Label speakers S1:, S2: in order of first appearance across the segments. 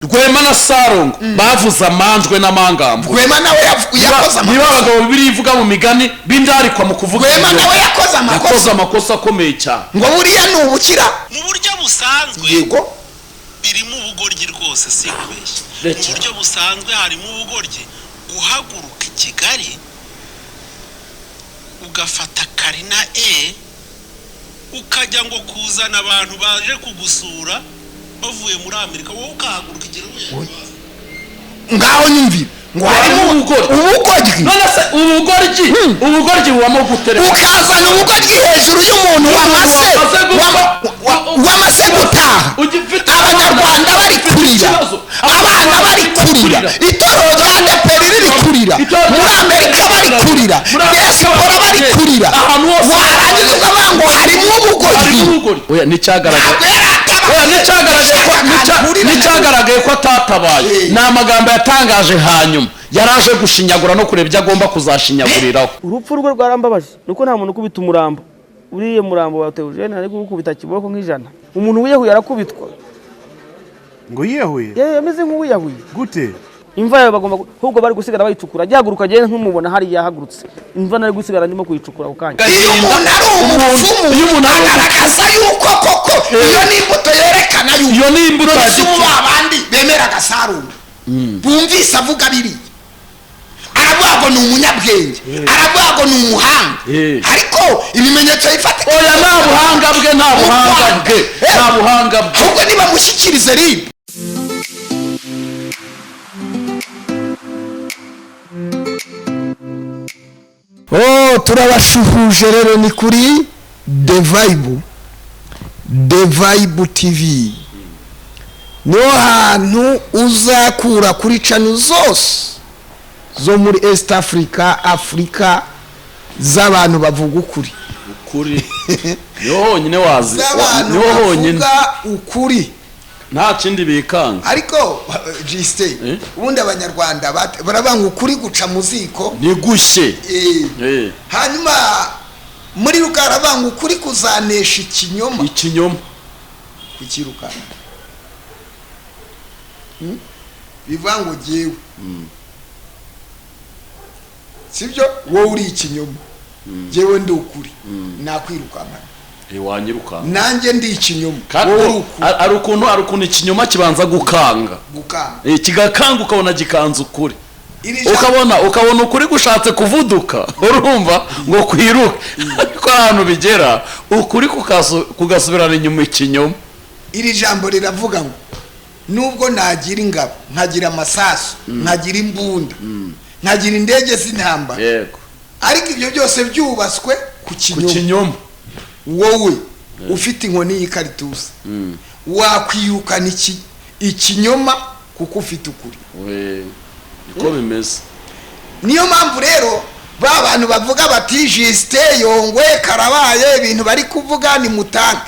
S1: Rwema na Salongo bavuze amanjwe n'amangambo.
S2: Rwema nawe yakoze amakosa.
S1: Niba abagabo bibiri ivuga mu migani bindarikwa mu kuvuga.
S2: Rwema nawe yakoze
S1: amakosa akomeye cyane.
S2: Ngo buriya n'ubukira
S3: mu buryo busanzwe.
S2: Yego.
S3: Birimo ubugoryi rwose sikubeshye. Mu buryo busanzwe harimo ubugoryi guhaguruka i Kigali ugafata Karina ukajya ngo kuzana abantu baje kugusura bavuye muri Amerika wowe ukahaguruka igihugu
S2: ngaho nyumvira ngo harimo ubugoryi
S1: none se ubugoryi bubamo gutereka
S2: ukazana ubugoryi hejuru y'umuntu wamase gutaha abanyarwanda bari kurira abana bari kurira itorero rya Deperi riri kurira muri Amerika bari kurira diaspora bari kurira warangiza ukavuga ngo harimo ubugoryi
S1: oya nicyagaragaye ko atatabaye ni amagambo yatangaje hanyuma yaraje gushinyagura no kureba ibyo agomba kuzashinyaguriraho.
S4: Urupfu rwe rwarambabaje nuko nta muntu ukubita umurambo uriye murambo wa Theo ari gukubita kiboko nk'ijana. Umuntu wiyahuye arakubitwa
S5: ngo yiyahuye
S4: yameze nk'uwiyahuye
S5: gute
S4: imva yawe bagomba ahubwo bari gusigara bayicukura gihaguruka agende nk'umubona hari yahagurutse imva nari gusigara ndimo kuyicukura ukanya.
S2: Iyo umuntu ari umupfumu agaragaza yuko koko iyo ni imbuto yerekana yuko
S1: iyo ni imbuto
S2: abandi bemera Salongo bumvise avuga biri aravuga ngo ni umunyabwenge aravuga ngo ni umuhanga ariko ibimenyetso yifatika
S1: oya nta buhanga bwe
S2: ahubwo niba mushyikirize ribi. Turabashuhuje rero ni kuri The Vibe TV niho hantu uzakura kuri channel zose zo muri East Africa z'abantu bavuga ukuri
S1: niho honyine wazi niho honyine
S2: ukuri
S1: nta kindi bikanga.
S2: Ariko Giste ubundi abanyarwanda barabanga ukuri guca muziko
S1: ni gushye
S2: hanyuma muri rukarabanga ukuri kuzanesha ikinyoma kukirukana bivango jewe sibyo wowe uri ikinyoma jewe ndi ukuri nakwirukana
S1: wanyirukana
S2: nanjye ndi ikinyoma
S1: ari ukuntu ikinyoma kibanza gukanga kigakanga ukabona gikanza ukuri ukabona ukuri gushatse kuvuduka urumva ngo kwiruke ariko ahantu bigera ukuri kugasubirana inyuma ikinyoma.
S2: Iri jambo riravuga ngo nubwo nagira ingabo nkagira amasasu nkagira imbunda nkagira indege z'intambara ariko ibyo byose byubaswe ku kinyoma wowe ufite inkoni y'ikaritusi wakwiyukana ikinyoma kuko ufite ukuri
S1: niko bimeze.
S2: Niyo mpamvu rero ba bantu bavuga bati Giste Yongwe karabaye ibintu bari kuvuga ni mutange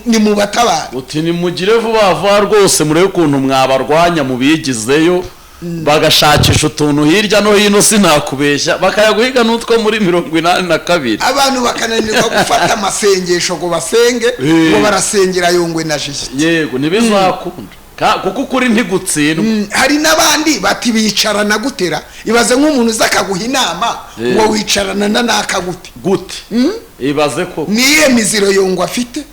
S2: ni mubatabara
S1: uti ni mugire vuba rwose murebe ukuntu mwabarwanya mubigizeyo bagashakisha utuntu hirya no hino sinakubeshya bakayaguhiga n'utwo muri 82
S2: abantu bakananirwa gufata amasengesho ngo basenge ngo barasengera Yongwe na Giste
S1: yego nibizakunda kuko kuri ntigutsindwa.
S2: Hari nabandi bati bicarana gutera ibaze nk'umuntu uzakaguha inama ngo wicarana nakagute
S1: ibaze ko
S2: niye miziro Yongwe afite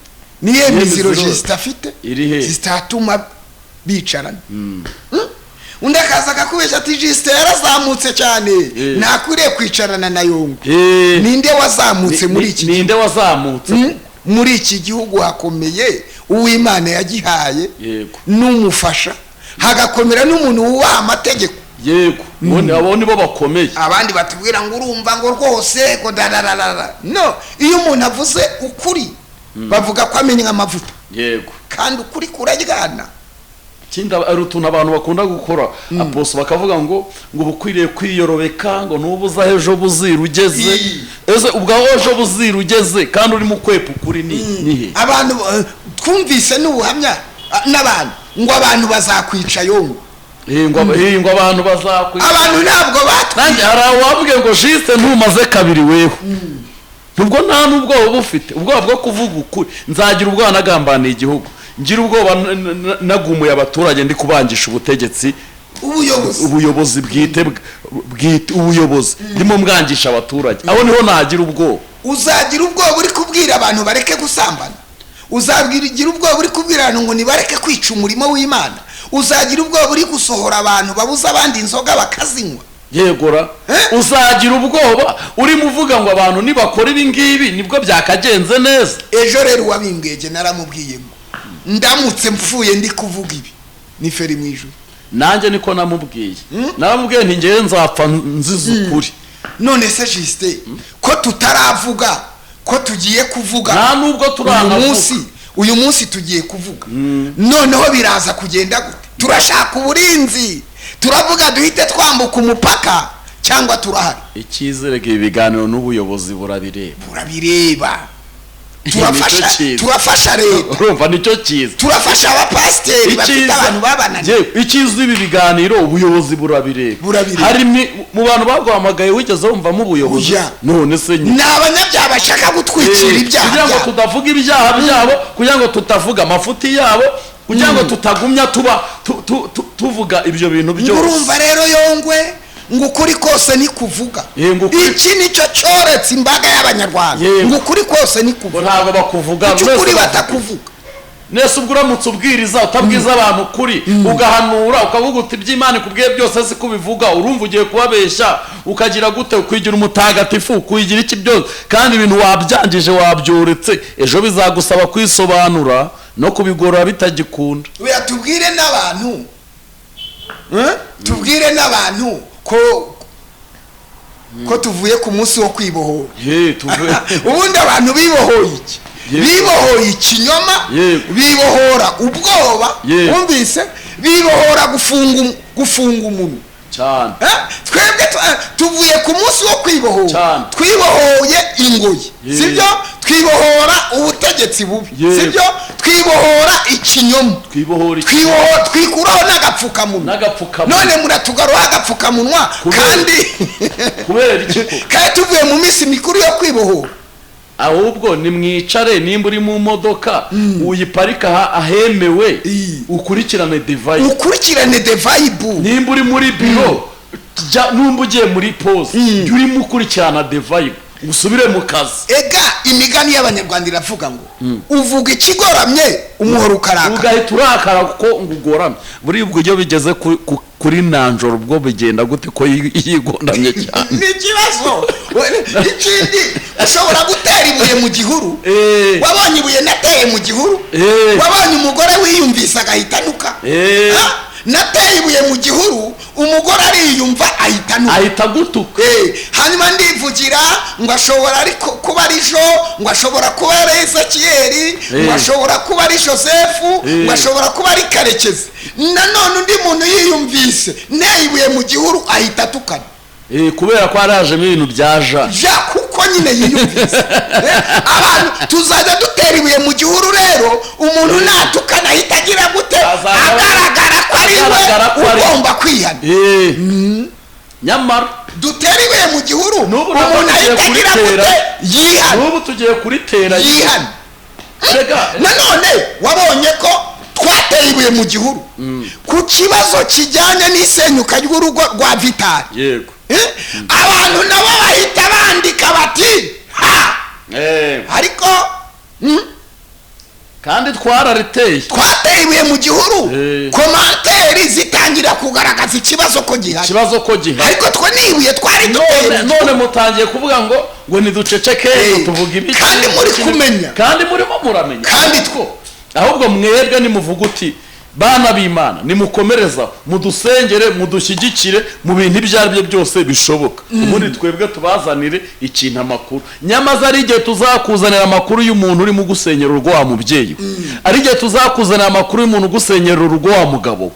S2: niye miziro Giste afite zitatuma bicarana undi akaza akakubesha ati Giste yarazamutse cyane nakwiriye kwicarana na Yongwe. Ninde wazamutse muri iki gihugu hakomeye uw'Imana yagihaye n'umufasha hagakomera n'umuntu wubaha amategeko
S1: yego abo nibo bakomeye.
S2: Abandi batubwira ngo urumva ngo rwose ko no iyo umuntu avuze ukuri bavuga ko amenya amavuta
S1: yego
S2: kandi ukuri kuraryana.
S1: Kinda ari utuntu abantu bakunda gukora aposo bakavuga ngo bukwiriye kwiyorobeka ngo nubuza ejo buzira ugeze ese ubwaho ejo buzira ugeze kandi uri mu kwepa ukuri nihe
S2: abantu twumvise n'ubuhamya n'abantu ngo abantu bazakwica Yongwe
S1: ngo abantu bazakwica
S2: abantu ntabwo
S1: nanjye arawavuge ngo Giste ntumaze kabiri weho ubwo nta nubwo bufite ubwo bwo kuvuga ukuri nzagira ubwo nagambaniye igihugu ngira ubwoba nagumuye abaturage ndi kubangisha ubutegetsi ubuyobozi bwite ubuyobozi ndimo mwangisha abaturage aho niho nagira ubwoba.
S2: Uzagira ubwoba uri kubwira abantu bareke gusambana, uzagira ubwoba uri kubwira abantu ngo nibareke kwica umurimo w'Imana, uzagira ubwoba uri gusohora abantu babuza abandi inzoga bakazinywa.
S1: Yegora uzagira ubwoba uri muvuga ngo abantu nibakora ibi ngibi nibwo byakagenze neza.
S2: Ejo rero wabimbweje naramubwiye ngo ndamutse mpfuye ndi kuvuga ibi ni feri mu ijuru.
S1: Nanjye niko namubwiye naramubwiye nti ngiye nzapfa nziza ukuri.
S2: None se Justin ko tutaravuga ko tugiye kuvuga
S1: nta nubwo
S2: uyu munsi tugiye kuvuga noneho biraza kugenda gute? Turashaka uburinzi, turavuga duhite twambuka umupaka cyangwa turahari?
S1: Icyizere ibi biganiro n'ubuyobozi burabireba
S2: turafasha leta,
S1: urumva nicyo cyiza,
S2: turafasha abapasiteri bafite abantu babananiye.
S1: Icyiza ibi biganiro ubuyobozi burabireba. Hari mu bantu baguhamagaye wigeze wumvamo ubuyobozi? None se
S2: ni abanyabyaha bashaka gutwikira ibyaha
S1: kugira ngo tudavuga ibyaha byabo, kugira ngo tutavuga amafuti yabo, kugira ngo tutagumya tuvuga ibyo bintu byose.
S2: Urumva rero Yongwe ngo ukuri kose ni kuvuga. Iki nicyo cyoretse imbaga y'abanyarwanda, ngo ukuri kose ni kuvuga.
S1: Ntabwo bakuvuga
S2: ukuri batakuvuga.
S1: Nese ubwo uramutse ubwiriza utabwiza abantu kuri ugahanura ukavuga uti iby'Imana kubwiye byose si kubivuga, urumva ugiye kubabeshya ukagira gute ukwigira umutagatifu kuyigira iki byose kandi ibintu wabyangije wabyoretse ejo bizagusaba kwisobanura no kubigorora bitagikunda.
S2: Oya tubwire n'abantu tubwire n'abantu ko tuvuye ku munsi wo kwibohora. Ubundi abantu bibohoye iki? Bibohoye ikinyoma, bibohora ubwoba, wumvise? Bibohora gufunga umuntu
S1: cyane.
S2: Twebwe tuvuye ku munsi wo kwibohora, twibohoye ingoyi, sibyo? Twibohora ubutegetsi bubi, sibyo? Twibohora ikinyoma, twikuraho n'agapfukamunwa. None muratugaruha agapfukamunwa kandi
S1: kubera iki?
S2: Kandi tuvuye mu minsi mikuru yo kwibohora.
S1: Ahubwo ni mwicare nimba uri mu modoka uyiparika ahemewe ukurikirane devibe. Nimba uri muri biro numba ugiye muri pause urimo ukurikirana devibe usubire mu kazi.
S2: Ega imigani y'abanyarwanda iravuga ngo uvuga ikigoramye umuhoro ukarakara,
S1: ugahita urakara kuko ngugoramye. Buri ubwo iyo bigeze kuri nanjoro ubwo bigenda gute ko yigondamye cyane?
S2: Ni ikibazo. Ikindi ushobora gutera ibuye mu gihuru, wabonye ibuye nateye mu gihuru, wabonye umugore wiyumvisa agahita anuka. Nateye ibuye mu gihuru umugore ariyumva ahita gutuka. Hanyuma ndivugira ngo ashobora ariko kuba ari Jo, ngo ashobora kuba ari Ezekiyeli, ngo ashobora kuba ari Josefu, ngo ashobora kuba ari Karekezi. Nanone undi muntu yiyumvise neye ibuye mu gihuru ahita atukana.
S1: Kubera ko arajemo ibintu byaja
S2: kuko nyine yiyumvise. Abantu tuzajya dutera ibuye mu gihuru rero umuntu natukana ahita agira gute? Agaragara ko ari we ugomba kwihana.
S1: Nyamara
S2: dutera ibuye mu gihuru umuntu ahita agira gute? Yihana.
S1: N'ubu tugiye kuritera
S2: yihana. Nanone wabonye ko twateye ibuye mu gihuru ku kibazo kijyanye n'isenyuka ry'urugo rwa Vitali.
S1: Yego.
S2: Abantu nabo bahita bandika bati ariko
S1: kandi twateye
S2: ibuye mu gihuru. Komanteri zitangira kugaragaza ikibazo ko gihari, ariko twe nibuye twari duteye.
S1: None mutangiye kuvuga ngo niduceceke tuvuga ibi
S2: kandi muri kumenya,
S1: kandi murimo muramenya,
S2: kandi two
S1: ahubwo mwebwe nimuvuga uti bana b'Imana nimukomereza mudusengere mudushyigikire mu bintu ibyo ari byo byose bishoboka. Ubundi twebwe tubazanire ikintu amakuru. Nyamaze ari igihe tuzakuzanira amakuru y'umuntu uri mu gusenyera urugo wa mubyeyi, ari igihe tuzakuzanira amakuru y'umuntu ugusenyera urugo wa mugabo,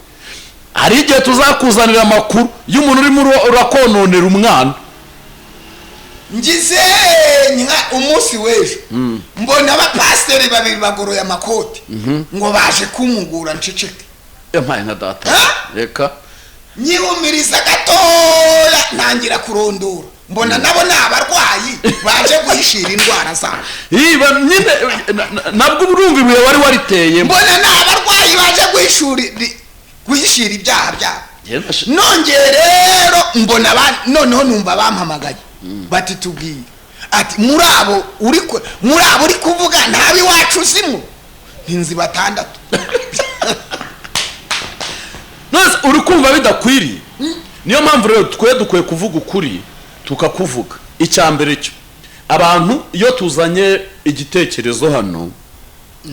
S1: ari igihe tuzakuzanira amakuru y'umuntu urimo urakononera umwana.
S2: Ngize umunsi w'ejo mbona abapasiteri babiri bagoroye amakoti ngo baje kumugura nceceke.
S1: Empaye nka data reka
S2: nyihumiriza gatoya ntangira kurondora mbona nabo ni abarwayi baje guhishira indwara zabo.
S1: nyine nabwo urumva ibuye wari wariteye.
S2: Mbona ni abarwayi baje guhishira ibyaha byabo. Nongeye rero mbona noneho numva bampamagaye bati tubwiye ati muri abo uri kuvuga ntabi wacu uzimo nzi batandatu.
S1: Nose uri kumva bidakwiriye. Niyo mpamvu rero dukwiye kuvuga ukuri tukakuvuga. Icyambere cyo abantu iyo tuzanye igitekerezo hano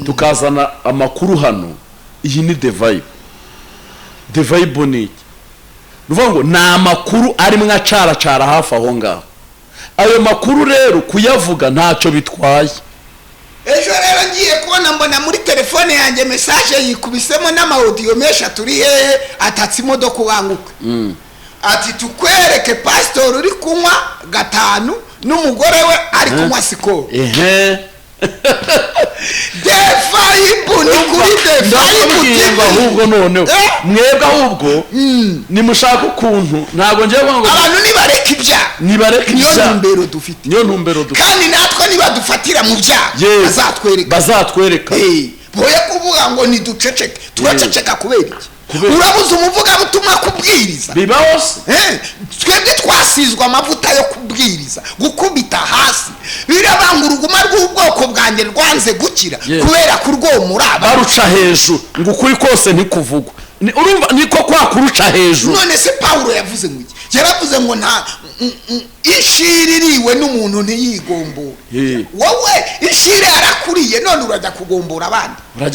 S1: tukazana amakuru hano, iyi ni the vibe ni iki? Nuvuga ngo na amakuru ari mwacara hafi aho ngaho. Ayo makuru rero kuyavuga ntacyo bitwaye.
S2: Ejo rero ngiye kubona mbona muri telefone yanjye message yikubisemo n'amaudio menshi turi hehe atatsi imodoka ubanguka. Ati tukwereke pastor uri kunywa gatanu n'umugore we ari kunywa sikoro. Defaibu ni kuri defaibu
S1: ahubwo noneho mwebwe ahubwo nimushaka ukuntu ntago ngiye ngo
S2: abantu nibareka ibya niyo ntumbero dufite kandi natwe niba dufatira mu bya bazatwereka boye kuvuga ngo niduceceke turaceceka kubera iki? Urabuze umuvuga butumwa kubwiriza
S1: bibawose
S2: twebwe twasizwa amavuta yo kubwiriza gukubita hasi birabangura uruguma rw'ubwoko bwanjye rwanze gukira kubera kurwomura
S1: baruca hejuru ngo ukuri kose ntikuvugwa. Urumva niko kwa kuruca hejuru.
S2: None se Paulo yavuze ngo iki? Yaravuze ngo nta ishiririwe n'umuntu ntiyigombora. Wowe ishire yarakuriye none urajya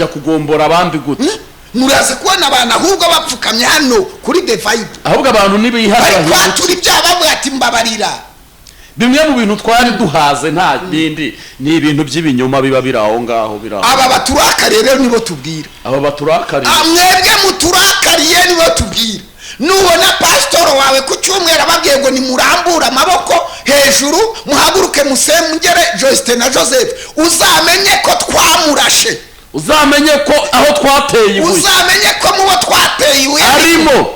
S2: kugombora abandi gute? Muraze kubona abantu ahubwo bapfukamye hano kuri the vibe.
S1: Ahubwo abantu nibihaza
S2: baturi ibyabavuga ati mbabarira.
S1: Bimwe mu bintu twari duhaze nta bindi ni ibintu by'ibinyoma biba biraho ngaho biraho.
S2: Aba baturakariye rero nibo tubwira.
S1: Aba baturakariye.
S2: Mwebwe muturakariye nibo tubwira. Nubona pastor wawe ku cyumweru ababwiye ngo nimurambura amaboko hejuru muhaguruke musengere Joyce na Joseph, uzamenye ko twamurashe.
S1: Uzamenye ko aho twateye ibuye.
S2: Uzamenye ko mubo twateye ibuye
S1: arimo.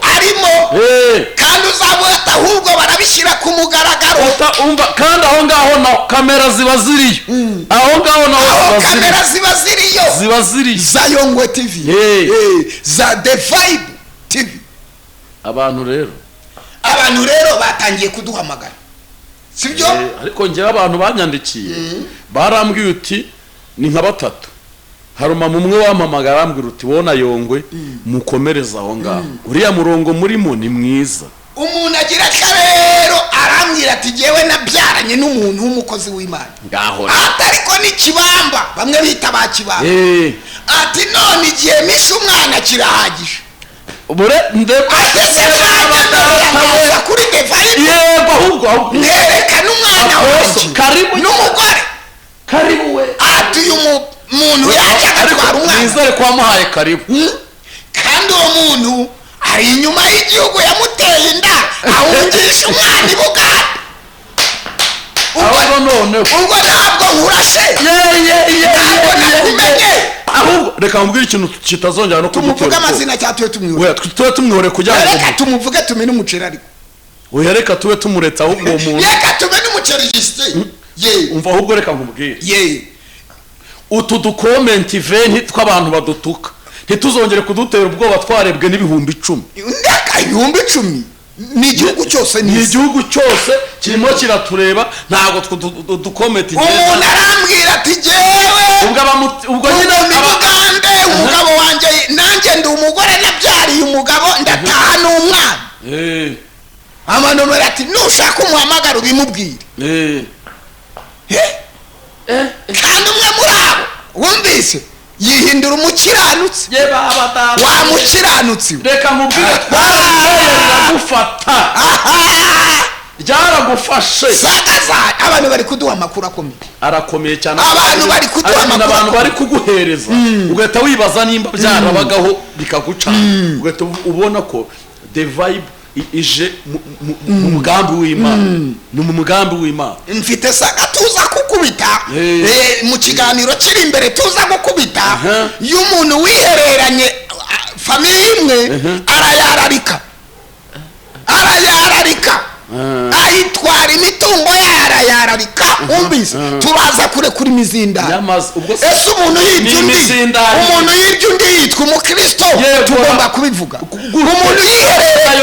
S2: Kandi uzabona ahubwo barabishyira ku mugaragaro.
S1: Umva kandi aho ngaho na kamera ziba ziriyo. Aho ngaho na
S2: kamera ziba ziriyo. Za Yongwe TV. Za The Vibe TV. Abantu rero batangiye kuduhamagara. Sibyo?
S1: Ariko ngira abantu banyandikiye. Barambwiye uti ni nka batatu. Haruma mumwe wamamagara ambwira uti wona Yongwe mukomereza aho ngaho. Uriya murongo murimo ni mwiza.
S2: Umuntu agira karero arambwira ati jewe nabyaranye n'umuntu w'umukozi w'Imana.
S1: Ngaho.
S2: Atariko ni kibamba bamwe bita bakibamba. Ati none igihe misha umwana kirahagije.
S1: Bure ndeko
S2: atese kuri defayi.
S1: Yego ahubwo
S2: nereka n'umwana wose
S1: karibu
S2: n'umugore.
S1: Karibu we.
S2: Ati umuntu yaje agatwara umwana.
S1: Nizere ko wamuhaye karibu.
S2: Kandi uwo muntu ari inyuma y'igihugu yamuteye inda ahungisha umwana ibuganda. Ubwo ntabwo nkurashe.
S1: Ahubwo reka mbwira ikintu kitazongera no
S2: kumutera. Tumuvuga amazina cyatuye tumwihore.
S1: Tuwe tumwihore kugira ngo
S2: reka tumuvuge tumene umuceri ariko.
S1: Oya reka tuwe tumureta ahubwo uwo muntu.
S2: Reka tumene umuceri giste.
S1: Umva ahubwo reka nkubwire. Utu dukomenti veni tw'abantu badutuka ntituzongere kudutera ubwoba twarebwe n'ibihumbi 10.
S2: Ndaka ibihumbi 10 ni igihugu cyose
S1: ni igihugu cyose kirimo kiratureba ntago dukomenti
S2: neza. Umuntu arambwira ati jewe
S1: ubwo nyine
S2: abagande umugabo wanje nanjye ndi umugore nabyariye umugabo ndataha n'umwana. Amanomero ati nushaka umuhamagara ubimubwire. Kandi umwe muri abo wumvise yihindura umukiranutsi. Wa mukiranutsi
S1: reka mubwire twaragufata byaragufashe
S2: sagaza. Abantu bari kuduha amakuru
S1: arakomeye cyane.
S2: Abantu bari kuduha amakuru,
S1: abantu bari kuguhereza ugahita wibaza nimba byarabagaho bikaguca. Ugahita ubona ko the vibe ije mu mugambi w'Imana. Ni mu mugambi w'Imana.
S2: Mfite saka tuza kukubita mu kiganiro kiri imbere tuza gukubita y'umuntu wihereranye famille imwe arayararika ayitwara imiti minsi turaza kure kuri mizindaro. Ese umuntu yibye undi yitwa umukristo, tugomba kubivuga. Umuntu yihereranye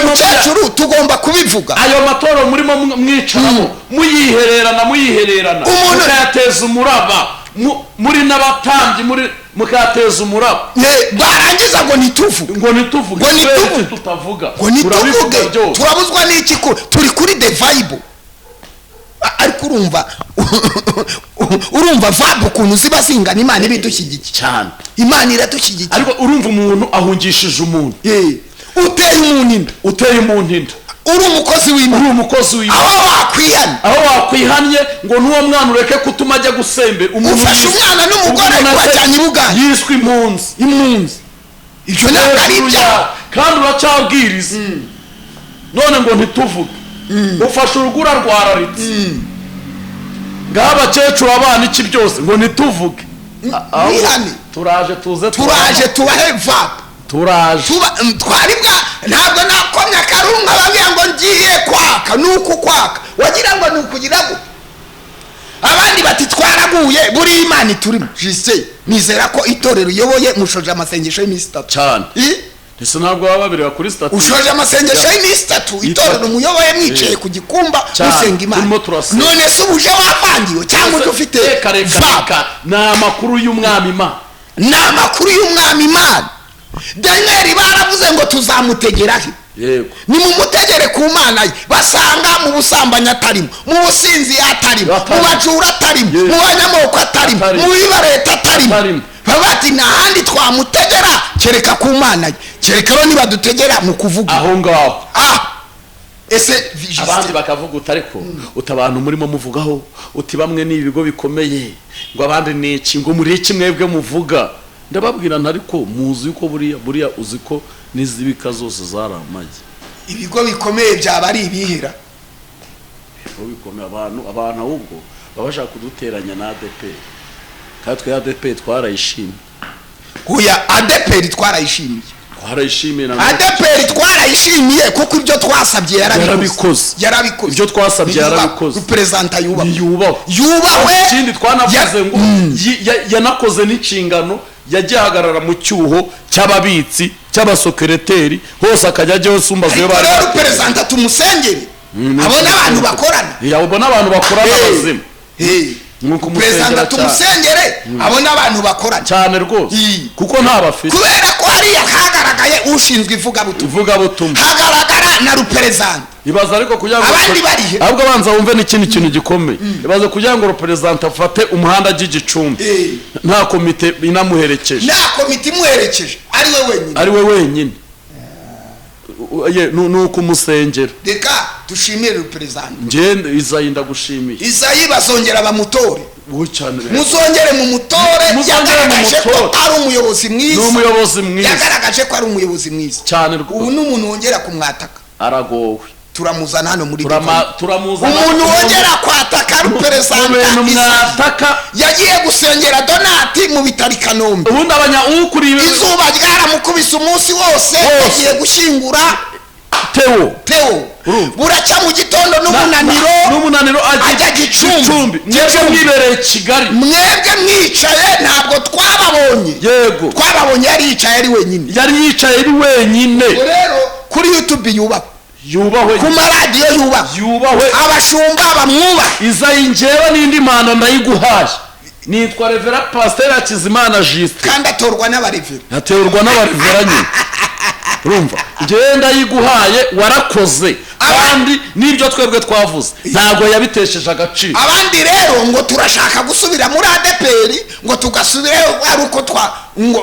S2: umukecuru, tugomba kubivuga.
S1: Ayo matoro murimo mwicaramo muyihererana mukayateza umuraba, muri n'abatambyi muri mukateza umuraba,
S2: barangiza ngo nituvuge
S1: tutavuga,
S2: turabuzwa n'iki ko turi kuri the vibe. Ariko urumva vabu ukuntu ziba zingana, Imana ibidushyigikiye
S1: cyane,
S2: Imana iradushyigikiye.
S1: ariko urumva umuntu ahungishije umuntu,
S2: uteye umuntu inda, uri umukozi w'Imana, aho
S1: wakwihanye ngo n'uwo mwana ureke kutuma ajya gusembera.
S2: Ufashe umwana n'umugore wajyanye ibuganda,
S1: yiswe impunzi.
S2: Ibyo ntabwo ari ibyaha,
S1: kandi uracyabwiriza. None ngo ntituvuge, ufashe urugura rwararitse, ngaho abakecuru abana iki byose ngo ntituvuge. turaje
S2: tubahe vapu, twaribwa. Ntabwo nakomye akarunga babwira ngo ngiye kwaka, nuko kwaka wagira ngo nukugira ngo abandi bati twaraguye. Buri Imana turimo jise, nizera ko itorero uyoboye mushoje amasengesho y'iminsi 3
S1: cyane. Ese ntabwo baba babiri kuri 3
S2: ushoje amasengesho y'iminsi 3, itorero umuyoboye mwicaye ku gikumba musenga Imana. None se ubuje wapangiwe cyangwa ufite
S1: vaka? Na makuru y'umwami Imana, Daniel baravuze ngo tuzamutegerahe.
S2: Ni mumutegere ku Mana ye. Basanga mu busambanyi atarimo, mu businzi atarimo, mu bajura atarimo, mu banyamoko atarimo, mu bibareta atarimo. Babati nahandi twamutegera kereka ku Mana ye. Kereka ro niba dutegera mu kuvuga
S1: aho ngaho.
S2: Ese
S1: abandi bakavuga utariko utabantu murimo muvugaho uti bamwe ni ibigo bikomeye, ngo abandi ni iki, ngo muri iki mwebwe muvuga. Ndababwira ntariko muzi uko buriya uziko nizibika zose zaramage.
S2: Ibigo bikomeye byaba ari ibihera,
S1: ibigo bikomeye abantu ahubwo babasha kuduteranya na ADP. Kandi twa ADP twarayishimye.
S2: Kuya ADP twarayishimiye na ADP twarayishimiye kuko ibyo twasabye yarabikoze. Ibyo twasabye yarabikoze. Representa yubahwe.
S1: Ikindi twanavuze ngo yanakoze n'inshingano, yagihagarara mu cyuho cy'ababitsi, cy'abasokereteri, hose akajya ajyaho sumbaze
S2: bari. Representa tumusengere, abona abantu bakorana,
S1: yabona abantu bakorana bazima.
S2: Nuko President tumusengere, abona abantu bakorana
S1: cyane rwose, kuko nta bafite.
S2: Kubera ko hari yakagaragaye ushinzwe ivuga butumwa, hagaragara na representa.
S1: Ibaza ariko kugira ngo
S2: abandi barihe,
S1: ahubwo banza wumve n'ikindi kintu gikomeye. Ibaza kugira ngo representa afate umuhanda y'Igicumbi, nta komite inamuherekeje, ari we wenyine. Nuko umusengera.
S2: Reka dushimire representa.
S1: Ngende Izayi ndagushimiye.
S2: Izayi bazongera bamutore. Muzongere mu mutore, yagaragaje ko ari umuyobozi mwiza. Yagaragaje ko ari umuyobozi mwiza
S1: cyane rwose.
S2: Ubu n'umuntu wongera kumwataka
S1: aragowe.
S2: Turamuzana hano muri
S1: turamuzana
S2: umuntu wongera kwataka representa yagiye gusengera Donati mu bitari Kanombe.
S1: Ubundi ukuriwe
S2: izuba ryaramukubise umunsi wose, yagiye gushingura Theo. Buracya mu gitondo n'umunaniro ajya Gicumbi.
S1: Mwebwe mwibereye Kigali,
S2: mwebwe mwicaye, ntabwo twababonye.
S1: Yego
S2: twababonye yari yicaye ari
S1: wenyine.
S2: Rero kuri YouTube yubahwe, ku maradiyo yubahwe, abashumba bamwubahe.
S1: Izayi njyewe n'indi mpano ndayiguhaye, nitwa Revera Pasteur Hakizimana Justin,
S2: kandi atorwa n'abarevera.
S1: Nyine urumva, njyewe ndayiguhaye, warakoze. Kandi nibyo twebwe twavuze ntago yabitesheje agaciro.
S2: Abandi rero ngo turashaka gusubira muri ADPR, ngo tugasubirayo ari uko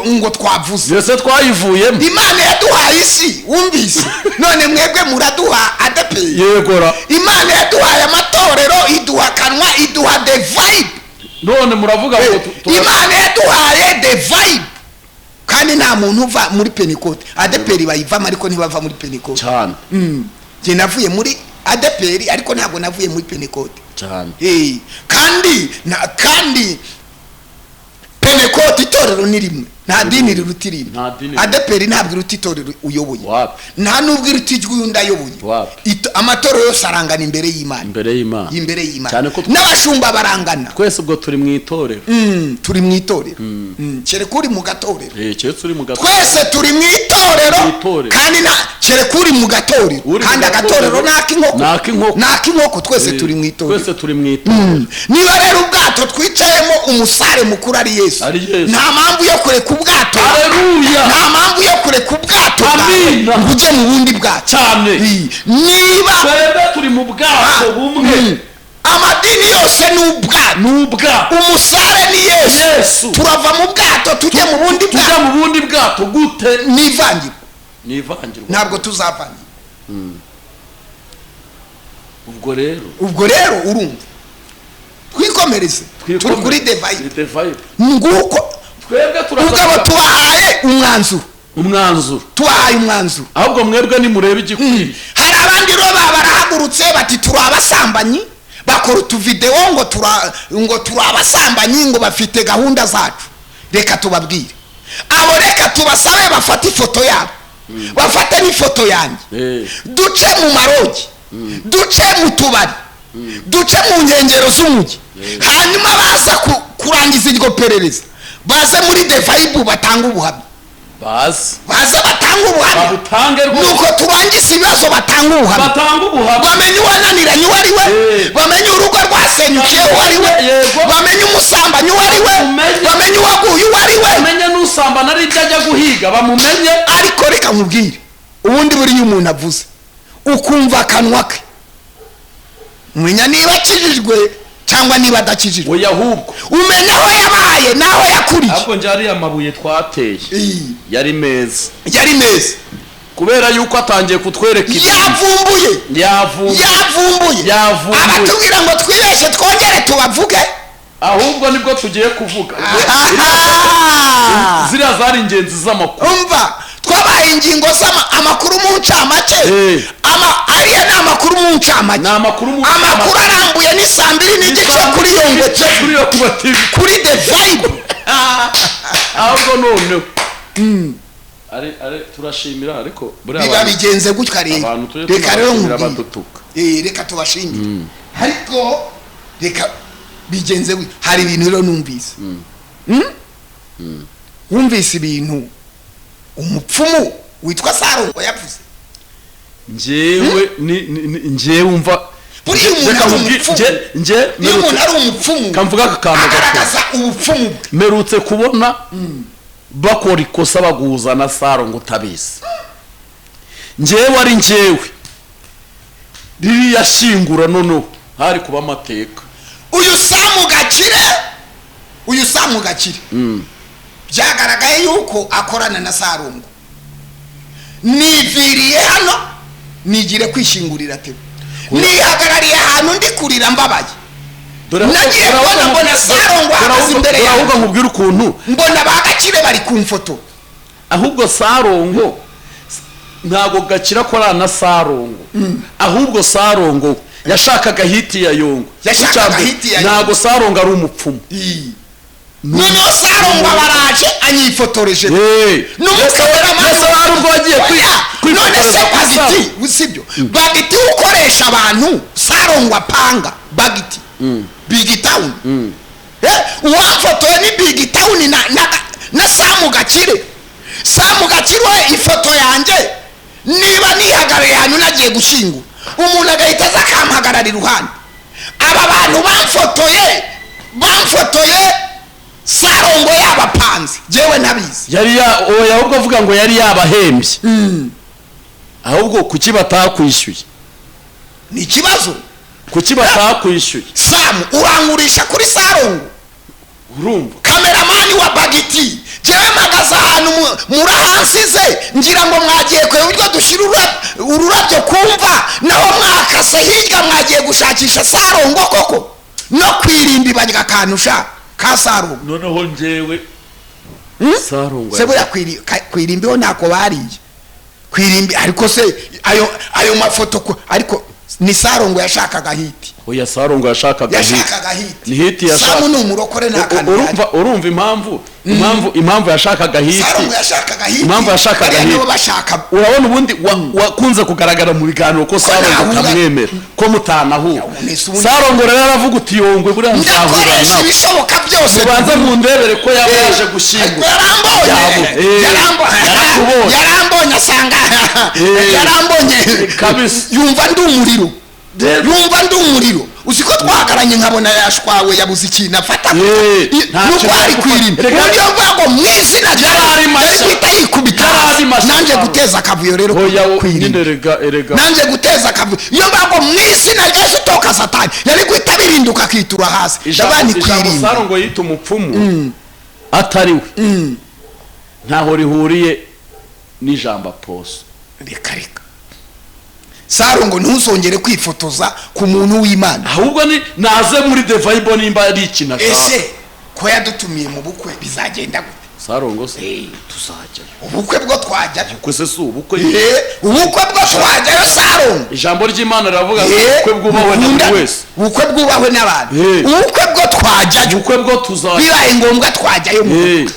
S2: ngo twavuze.
S1: Yese twayivuyemo.
S2: Imana yaduhaye isi, wumvise? None mwebwe muraduha ADPR.
S1: Yegora.
S2: Imana yaduhaye amatorero, iduha kanwa, iduha the vibe.
S1: None muravuga ngo
S2: Imana yaduhaye the vibe. Kandi nta muntu uva muri Pentecote. ADPR bayivamo ariko ntibava muri Pentecote
S1: cyane.
S2: Je navuye muri ADPR ariko ntabwo navuye muri Pentecote
S1: cyane.
S2: Kandi penekoti itorero ni rimwe nta dini riruta irindi adeperi ntabwo iruta itorero uyoboye nta nubwo iruta ijwi undi ayoboye amatorero yose arangana imbere y'Imana n'abashumba barangana
S1: twese ubwo turi mu itorero
S2: turi mu itorero kereka uri mu gatorero twese turi mu itorero kandi kereka uri mu gatorero kandi agatorero n'inkoko twese turi mu itorero niba rero ubwato twicayemo umusare mukuru ari Yesu nta mpamvu yo kureka ubwato nta mpamvu yo kureka ubwato ngo ujye mu bundi bwato
S1: cyane
S2: niba
S1: turi mu bwato bumwe
S2: amadini yose n'ubwato umusare ni Yesu turava mu bwato tujye mu bundi bwato
S1: gute
S2: n'ivangiro ntabwo tuzavangira ubwo rero urumva twikomereze turi kuri devayi nguko ubwo tubahaye umwanzuro
S1: ahubwo mwebwe nimurebe igikwiriye
S2: hari abandi roba barahagurutse bati turi abasambanyi bakora utuvideo ngo turi abasambanyi ngo bafite gahunda zacu reka tubabwire abo reka tubasabe bafate ifoto yabo bafate n'ifoto yanjye duce mu marogi duce mu tubari duce mu nkengero z'umujyi hanyuma baza kurangiza iryo perereza baze muri devayibu batanga ubuhamya baze batanga ubuhamya nuko turangiza ibibazo batanga ubuhamya bamenye uwananiranye uwo ari we bamenye urugo rwasenyukiye uwo ari we bamenye umusambanyi uwo ari we bamenye uwaguye uwo ari we
S1: bamenye n'usambana ari ibyo ajya guhiga bamumenye
S2: ariko reka nkubwire ubundi buriya umuntu avuze ukumva akanwa ke umenya niba akijijwe cyangwa niba adakijijwe
S1: oya ahubwo
S2: umenya aho yabaye naho yakuriye
S1: ahubwo njye amabuye twateye yari meza
S2: kubera yuko atangiye kutwereka yavumbuye abatubwira ngo twibeshe twongere tubavuge
S1: ahubwo nibwo tugiye kuvuga ziriya zari ingenzi z'amakuru
S2: umva twabaye ingingo z'amakuru mu ncamake ariya ni amakuru mu ncamake amakuru arambuye ni saa 2 n'igice kuri Yongwe kuri the vibe
S1: ahubwo noneho turashimira ariko
S2: biba bigenze gutya reka rero reka tubashimire ariko reka bigenze hari ibintu rero numvise wumvise ibintu umupfumu witwa Salongo yavuze
S1: njyewe umva
S2: buriya umuntu ari umupfumu
S1: kamvuga
S2: agaragaza ubupfumu
S1: merutse kubona bakora ikosa baguza na Salongo utabizi njyewe ririya shingura noneho hari kuba amateka
S2: uyu Samu Gakire byagaragaye yuko akorana na Salongo niviriye hano nigire kwishingurira Theo nihagarariye ahantu ndi kurira mbabaye nagiye mbona Salongo ahagaze imbere yawe
S1: ahubwo nkubwira ukuntu
S2: mbona bagakire bari ku mfoto
S1: ahubwo Salongo ntago Gakire akorana na Salongo ahubwo Salongo yashakaga hiti ya Yongwe ntago Salongo ari umupfumu
S2: noneho Salongo baraje anyifotoreje
S1: n'umukameramanubwo wagiye
S2: none se bagiti usibyo bagiti ukoresha abantu Salongo apanga bagiti Big Town uwafotoye ni Big Town na Samu Gakire ifoto yanjye niba nihagarariye hano nagiye gushingura umuntu agahita aza akampagarara iruhande aba bantu bamfotoye Salongo yabapanze jewe nabizi
S1: ahubwo avuga ngo yari yabahembye ahubwo kuki batakwishyuye
S2: ni ikibazo
S1: kuki batakwishyuye
S2: Samu urangurisha kuri Salongo
S1: urumva
S2: kameramani wa bagiti jewe magaza ahantu murahansize ngira ngo mwagiye kwe uburyo dushyira ururabyo kumva naho mwakase hirya mwagiye gushakisha Salongo koko no kwirimbi banyga kanusha ka Salongo
S1: noneho njyewe Salongo
S2: se bura kwirimbi ho ntako bariye kwirimbi ariko se ayo mafoto ariko ni Salongo yashakaga hiti.
S1: Oya Salongo yashakaga hiti. Ni hiti yashaka.
S2: Samu ni umurokore nakandi.
S1: Urumva impamvu yashakaga hiti.
S2: Salongo yashakaga hiti.
S1: Impamvu yashakaga hiti. Urabona ubundi wakunze kugaragara mu biganiro ko Salongo kamwemera ko mutanahu. Salongo rero aravuga uti Yongwe buriya nzahura nawe.
S2: Ibishoboka byose.
S1: Ubanza mu ndebere ko yabaje gushingura.
S2: Yarambonye asanga. Yarambonye kabisa. Yumva ndi umuriro. Uziko twakaranye nkabona yashwawe yabuze ikintu afata. Nuko ari kwirinda. Uburyo bwago mwizina ryari kwita yikubita. Nanje guteza akavuyo rero kwirinda. Nanje guteza akavuyo. Iyo bwago mwizina ryose toka Satani. Yari kwita birinduka kitura hasi. Ndabani kwirinda.
S1: Salongo yita umupfumu. Atariwe. Ntaho rihuriye n'ijambo Apotre.
S2: Reka Salongo ntuzongere kwifotoza ku muntu w'Imana.
S1: Ahubwo ni naze muri the vibe nimba ari ikintu.
S2: Ese ko yadutumiye mu bukwe bizagenda gute?
S1: Salongo se tuzajya.
S2: Ubukwe bwo twajya.
S1: Ubukwe se su ubukwe.
S2: Ubukwe bwo twajya Salongo.
S1: Ijambo ry'Imana riravuga ubukwe bwubahwe na wese.
S2: Ubukwe bwubahwe n'abantu. Ubukwe bwo twajya.
S1: Ubukwe bwo tuzajya.
S2: Bibaye ngombwa twajyayo mu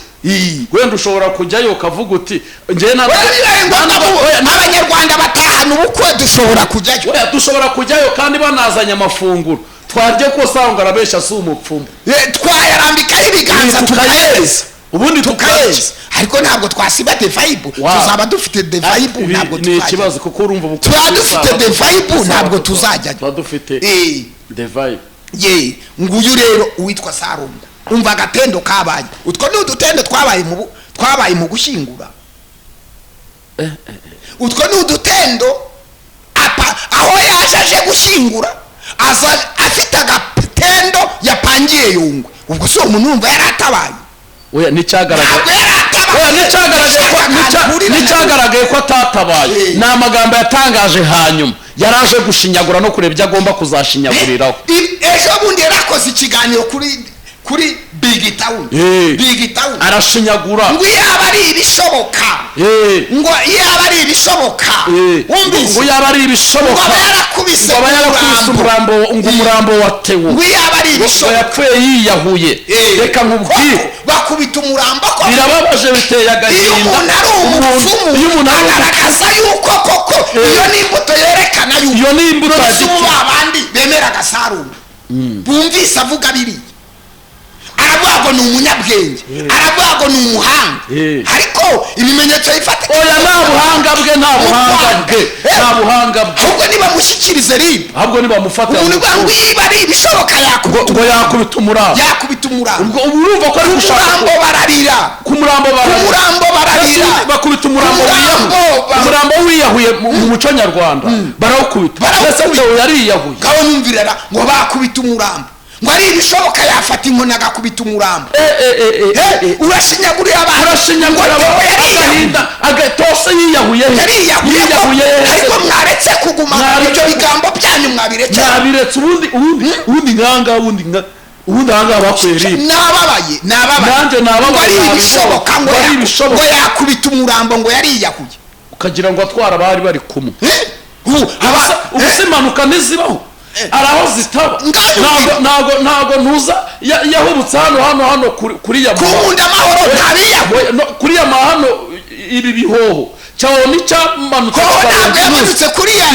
S1: wenda ushobora kujyayo ukavuga uti njye
S2: n'abanyarwanda batahana ubukwe dushobora kujyayo.
S1: Dushobora kujyayo kandi banazanye amafunguro. Twarye ko Salongo arabesha si umupfumu.
S2: Twayarambikaho ibiganza tukayeza.
S1: Ubundi tukayeza.
S2: Ariko ntabwo twasiba the vibe. Tuzaba dufite the vibe ntabwo
S1: tuzajya. Ni ikibazo kuko urumva ubukwe.
S2: Tuba dufite the vibe ntabwo tuzajya.
S1: Tuba dufite the vibe.
S2: Nguyu rero uwitwa Salongo. Umva agatendo kabaye. Utwo ni udutendo twabaye mu gushingura. Utwo ni udutendo aho yaje gushingura aza afite agatendo yapangiye Yongwe. Ubwo so umuntu numva yaratabaye.
S1: Oya nicyagaragaye ko atatabaye. Ni amagambo yatangaje hanyuma. Yaraje gushinyagura no kurebya agomba kuzashinyaguriraho.
S2: Ejo bundi yarakoze ikiganiro kuri Big Town.
S1: Arashinyagura.
S2: Ngo yaba ari ibishoboka. Umvise.
S1: Ngo yaba ari ibishoboka.
S2: Ngo yarakubise
S1: umurambo umurambo wa Theo.
S2: Ngo yaba ari ibishoboka.
S1: Yapfuye yiyahuye. Reka nkubwire.
S2: Bakubita umurambo ko.
S1: Birababaje biteye agahinda.
S2: Umuntu agaragaza yuko koko iyo ni imbuto yerekana yuko.
S1: Iyo ni imbuto
S2: abandi bemera Salongo. Bumvise avuga biri. Aravuga ni umunyabwenge. Aravuga ni umuhanga. Ariko ibimenyetso yifata.
S1: Oya nta buhanga bwe.
S2: Ahubwo niba mushyikirize ribi.
S1: Ahubwo niba mufata.
S2: Umuntu ngo yiba ari ibishoboka
S1: yakubita umurambo. Ubwo urumva ko ari gushaka. Ku murambo bararira. Bakubita umurambo wiyahuye mu muco nyarwanda. Barawukubita. Ese Theo yariyahuye.
S2: Gaho numvirira ngo bakubita umurambo. Ngo ari ibishoboka yafata inkoni agakubita umurambo. Urashinyagurira abantu.
S1: Urashinyagurira agahinda agatose yiyahuye. Ariko mwaretse kuguma ibyo bigambo byanyu mwabiretse. Ubundi nganga bakweri.
S2: Nababaye.
S1: Nanjye nababaye.
S2: Ngo ari ibishoboka ngo yakubita umurambo ngo yariyahuye.
S1: Ukagira ngo atwara abari bari kumwe. Ubuse nizibaho. Araho zitaba. Ntago ntuza yahubutse hano kuri ya
S2: Kunda amahoro ntabiyahuye.
S1: Kuri ya mahano ibi bihoho. Cyaho nicyamanutse
S2: yamanutse kuri ya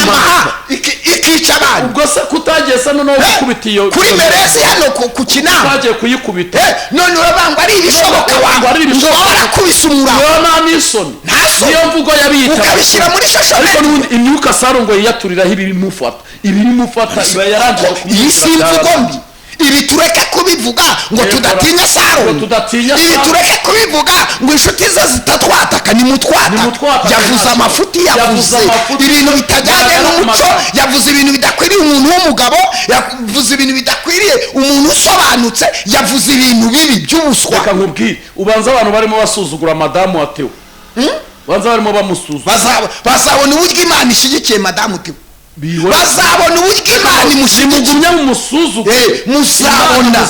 S2: maha ikica abantu.
S1: Ubwo se kutagiye sa no gukubita iyo
S2: kuri merezi hano ku kinama
S1: utagiye kuyikubita.
S2: None urabangwa ari ibishoboka warakubise umurambo.
S1: Nta n'isoni. Niyo mvugo yabita.
S2: Ukabishyira muri shosho.
S1: Ariko n'ubundi imyuka Salongo yiyaturiraho ibimufata iba yarangiye
S2: kumufata. Iyi si imvugo mbi. Ibi tureke kubivuga ngo tudatinya Salongo. Ibi tureke kubivuga ngo inshuti ze zitatwataka ni mutwata. Yavuze amafuti yavuze ibintu bitajyanye n'umuco. Yavuze ibintu bidakwiriye umuntu w'umugabo. Yavuze ibintu bidakwiriye umuntu usobanutse. Yavuze ibintu bibi by'ubuswa.
S1: Reka nkubwire ubanza abantu barimo basuzugura madamu wa Theo. Banza barimo bamusuzugura.
S2: Bazabona uburyo Imana ishyigikiye madamu Theo. Bazabona uburyo Imana
S1: imushimugumya mu musuzugu.
S2: Muzabona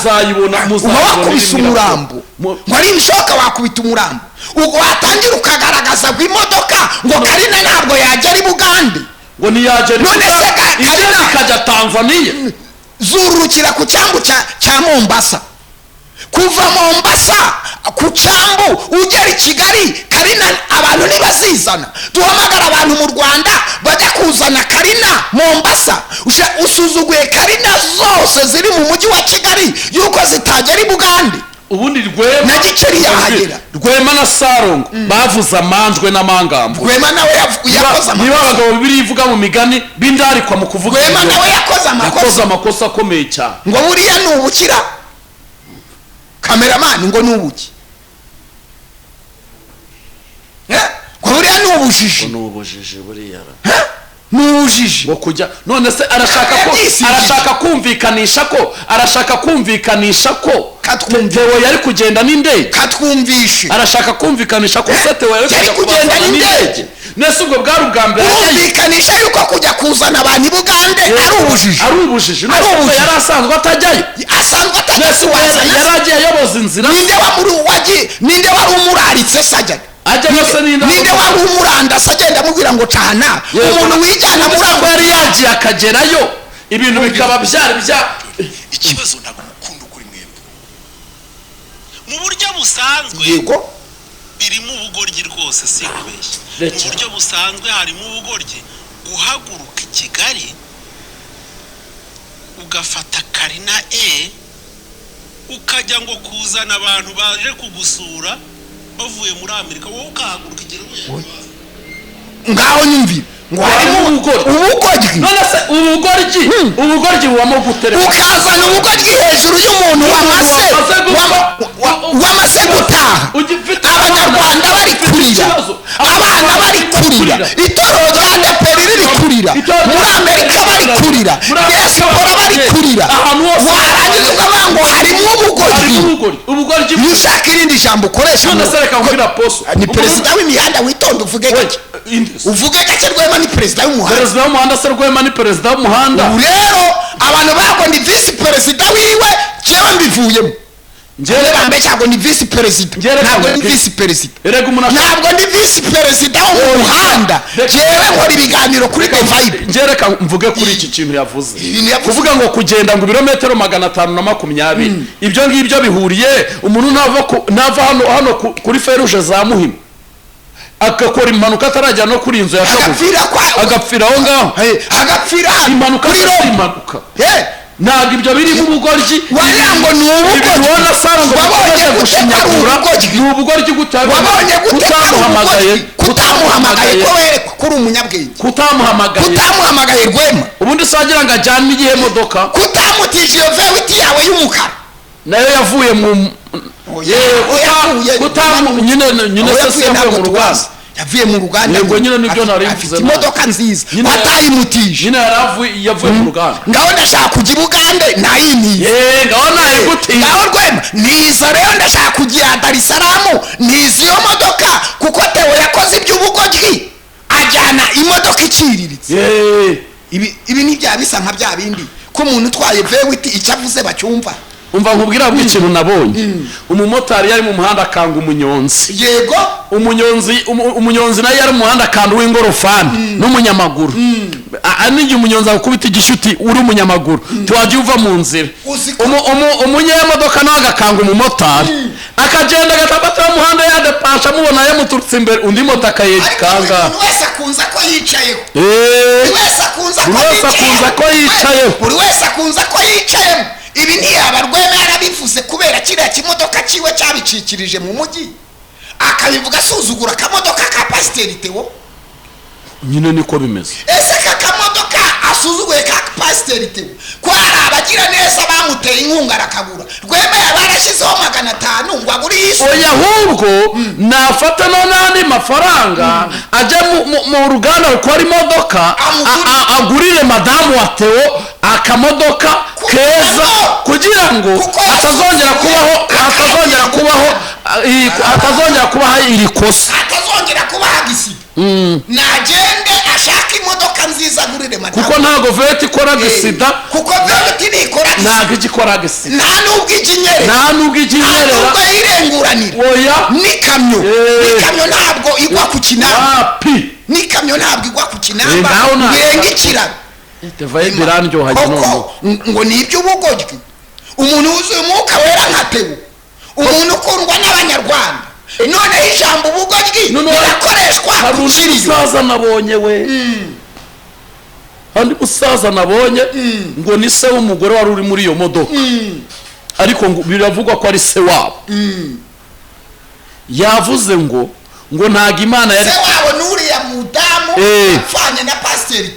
S2: wakubise umurambo. Ngo ari ibishoboka wakubita umurambo. Ubwo watangira ukagaragaza ngo imodoka ngo Karina ntabwo yagera i Bugande.
S1: ngo niyagera
S2: none se
S1: igeze ikajya Tanzania
S2: zurukira ku cyambu cya Mombasa, kuva Mombasa ku cyambu ugera i Kigali Karina abantu ntibazizana. Duhamagara abantu mu Rwanda bajya kuzana Karina Mombasa, usuzuguye Karina zose ziri mu mujyi wa Kigali yuko zitagera i Bugande.
S1: ubundi Rwema
S2: na Giceri yahagera,
S1: Rwema na Salongo bavuze amanjwe n'amangambo.
S2: Rwema nawe yakoze amakosa.
S1: Niba abagabo bibiri ivuga mu migani bindarikwa mu kuvuga,
S2: Rwema nawe yakoze amakosa
S1: akomeye cyane.
S2: ngo buriya ni ubukira kameramani, ngo ni ubuki ngo buriya ni ubujiji
S1: buriya
S2: n'ubujiji
S1: ngo kujya none se arashaka kumvikanisha ko Theo yari kugenda n'indege.
S2: Katwumvishe
S1: arashaka kumvikanisha ko Theo
S2: yari kugenda n'indege.
S1: Nese ubwo bwari ubwa mbere
S2: kumvikanisha yuko kujya kuzana abantu i Bugande ari ubujiji
S1: yari asanzwe atajyayo. yari agiye ayoboza inzira.
S2: ninde wari umuraritse sajya ninde wari umurandase agenda amubwira ngo cana umuntu wijyana
S1: murambo yari yagiye akagerayo ibintu bikaba byari bya
S3: ikibazo ntabwo mukunda ukuri mwebwe mu buryo busanzwe.
S2: Yego
S3: birimo ubugoryi rwose si kubeshya. mu buryo busanzwe harimo ubugoryi guhaguruka i Kigali ugafata Karina ukajya ngo kuzana abantu baje kugusura bavuye muri Amerika, wowe ukahaguruka igihe
S2: ngaho nyumvira ngo harimo ubugoryi.
S1: none se ubugoryi bubamo gutereka
S2: ukazana ubugoryi hejuru y'umuntu wamaze gutaha, abanyarwanda bari kurira, abana bari kurira, itorero rya APR riri kurira, muri Amerika bari kurira, diaspora bari kurira, warangiza ukavuga ngo harimo ubugoryi. iyo ushaka irindi jambo ukoresha ni perezida w'imihanda, witonda uvuge gake. uvuge gake. Rwema ni perezida w'umuhanda.
S1: se Rwema ni perezida w'umuhanda.
S2: ubu rero abantu bago ni visi perezida wiwe, jewe mbivuyemo. njyewe bambe cyangwa ni visi perezida, ntabwo ni visi perezida, ntabwo ni visi perezida w'umuhanda. jewe nkora ibiganiro kuri The Vibe.
S1: ngereka mvuge kuri iki kintu yavuze, kuvuga ngo kugenda ngo ibirometero 520. ibyo ngibyo bihuriye umuntu nava hano kuri feruje za Muhima agakora impanuka atarajya no kuri inzu ya Kabuga agapfira aho ngaho,
S2: agapfira
S1: impanuka ntabwo ibyo biri mu bugoryi.
S2: wagira ngo ni ubugoryi.
S1: ubona Salongo bakomeje gushinyagura ni ubugoryi
S2: kutamuhamagaye ko werekwa kuri umunyabwenge, kutamuhamagaye Rwema,
S1: ubundi se wagira ngo ajyane igihe modoka,
S2: kutamutije iyo vewiti yawe y'umukara
S1: nayo yavuye mu nyine se yavuye mu ruganda.
S2: yavuye mu ruganda.
S1: yego nyine nibyo nari mvuze.
S2: imodoka nziza watayimutije.
S1: nyine yavuye mu ruganda.
S2: ngaho ndashaka kujya i Bugande ntayiniye.
S1: ngaho nayigutiye.
S2: ngaho Rwema niza rero ndashaka kujya Dar es Salaam niza iyo modoka kuko Theo yakoze iby'ubugoryi ajyana imodoka iciriritse. ibi ni bya bisa nka bya bindi ko umuntu utwaye vewiti icyo avuze bacyumva.
S1: umva nkubwira bw'ikintu nabonye. umumotari yari mu muhanda akanga umunyonzi.
S2: yego
S1: umunyonzi nayo yari mu muhanda akanda uw'ingorofani n'umunyamaguru. n'igihe umunyonzi agukubita igishuti uri umunyamaguru tuwajya uva mu nzira. umunyamodoka nawe agakanga umumotari akagenda agatambata umuhanda yadepasha amubona yamuturutse imbere undi moto akayekanga.
S2: buri wese akunza ko yicayeho. buri wese akunza ko yicayemo. ibi ntiyaba Rwema yarabivuze kubera kiriya kimodoka kiwe cyabicikirije mu mujyi akabivuga asuzugura akamodoka ka Pasiteri Theo.
S1: nyine niko bimeze.
S2: ese kakamodoka asuzuguye ka Pasiteri Theo ko hari abagira neza bamuteye inkunga arakagura. Rwema yabarashyizeho 500 ngo agure yisu.
S1: oya ahubwo nafata n'andi mafaranga ajya mu ruganda rukora imodoka agurire madamu wa Theo akamodoka keza kugira ngo atazongera kubaho iri kosa,
S2: atazongera kubaho agisiba. nagende ashaka imodoka nziza agurire madamu,
S1: kuko ntabwo veti ikora gisida,
S2: kuko veti ntikora gisida,
S1: ntabwo igikora gisida,
S2: nta nubwo iginyerera, yirenguranira.
S1: oya
S2: n'ikamyo ntabwo igwa ku kinama. n'ikamyo ntabwo igwa ku kinamba ngirenga ikiraro
S1: tevaye birandyohanye noneho
S2: ngo ni iby'ubugoryi. Umuntu wuzuye umwuka wera nka Theo, umuntu ukundwa n'abanyarwanda, noneho ijambo ubugoryi rirakoreshwa.
S1: hari umusaza nabonye we hari umusaza nabonye ngo ni se w'umugore wari uri muri iyo modoka, ariko biravugwa ko ari se wabo. yavuze ngo ntago Imana yari
S2: se wabo n'uriya mudamu apfanye na pasiteri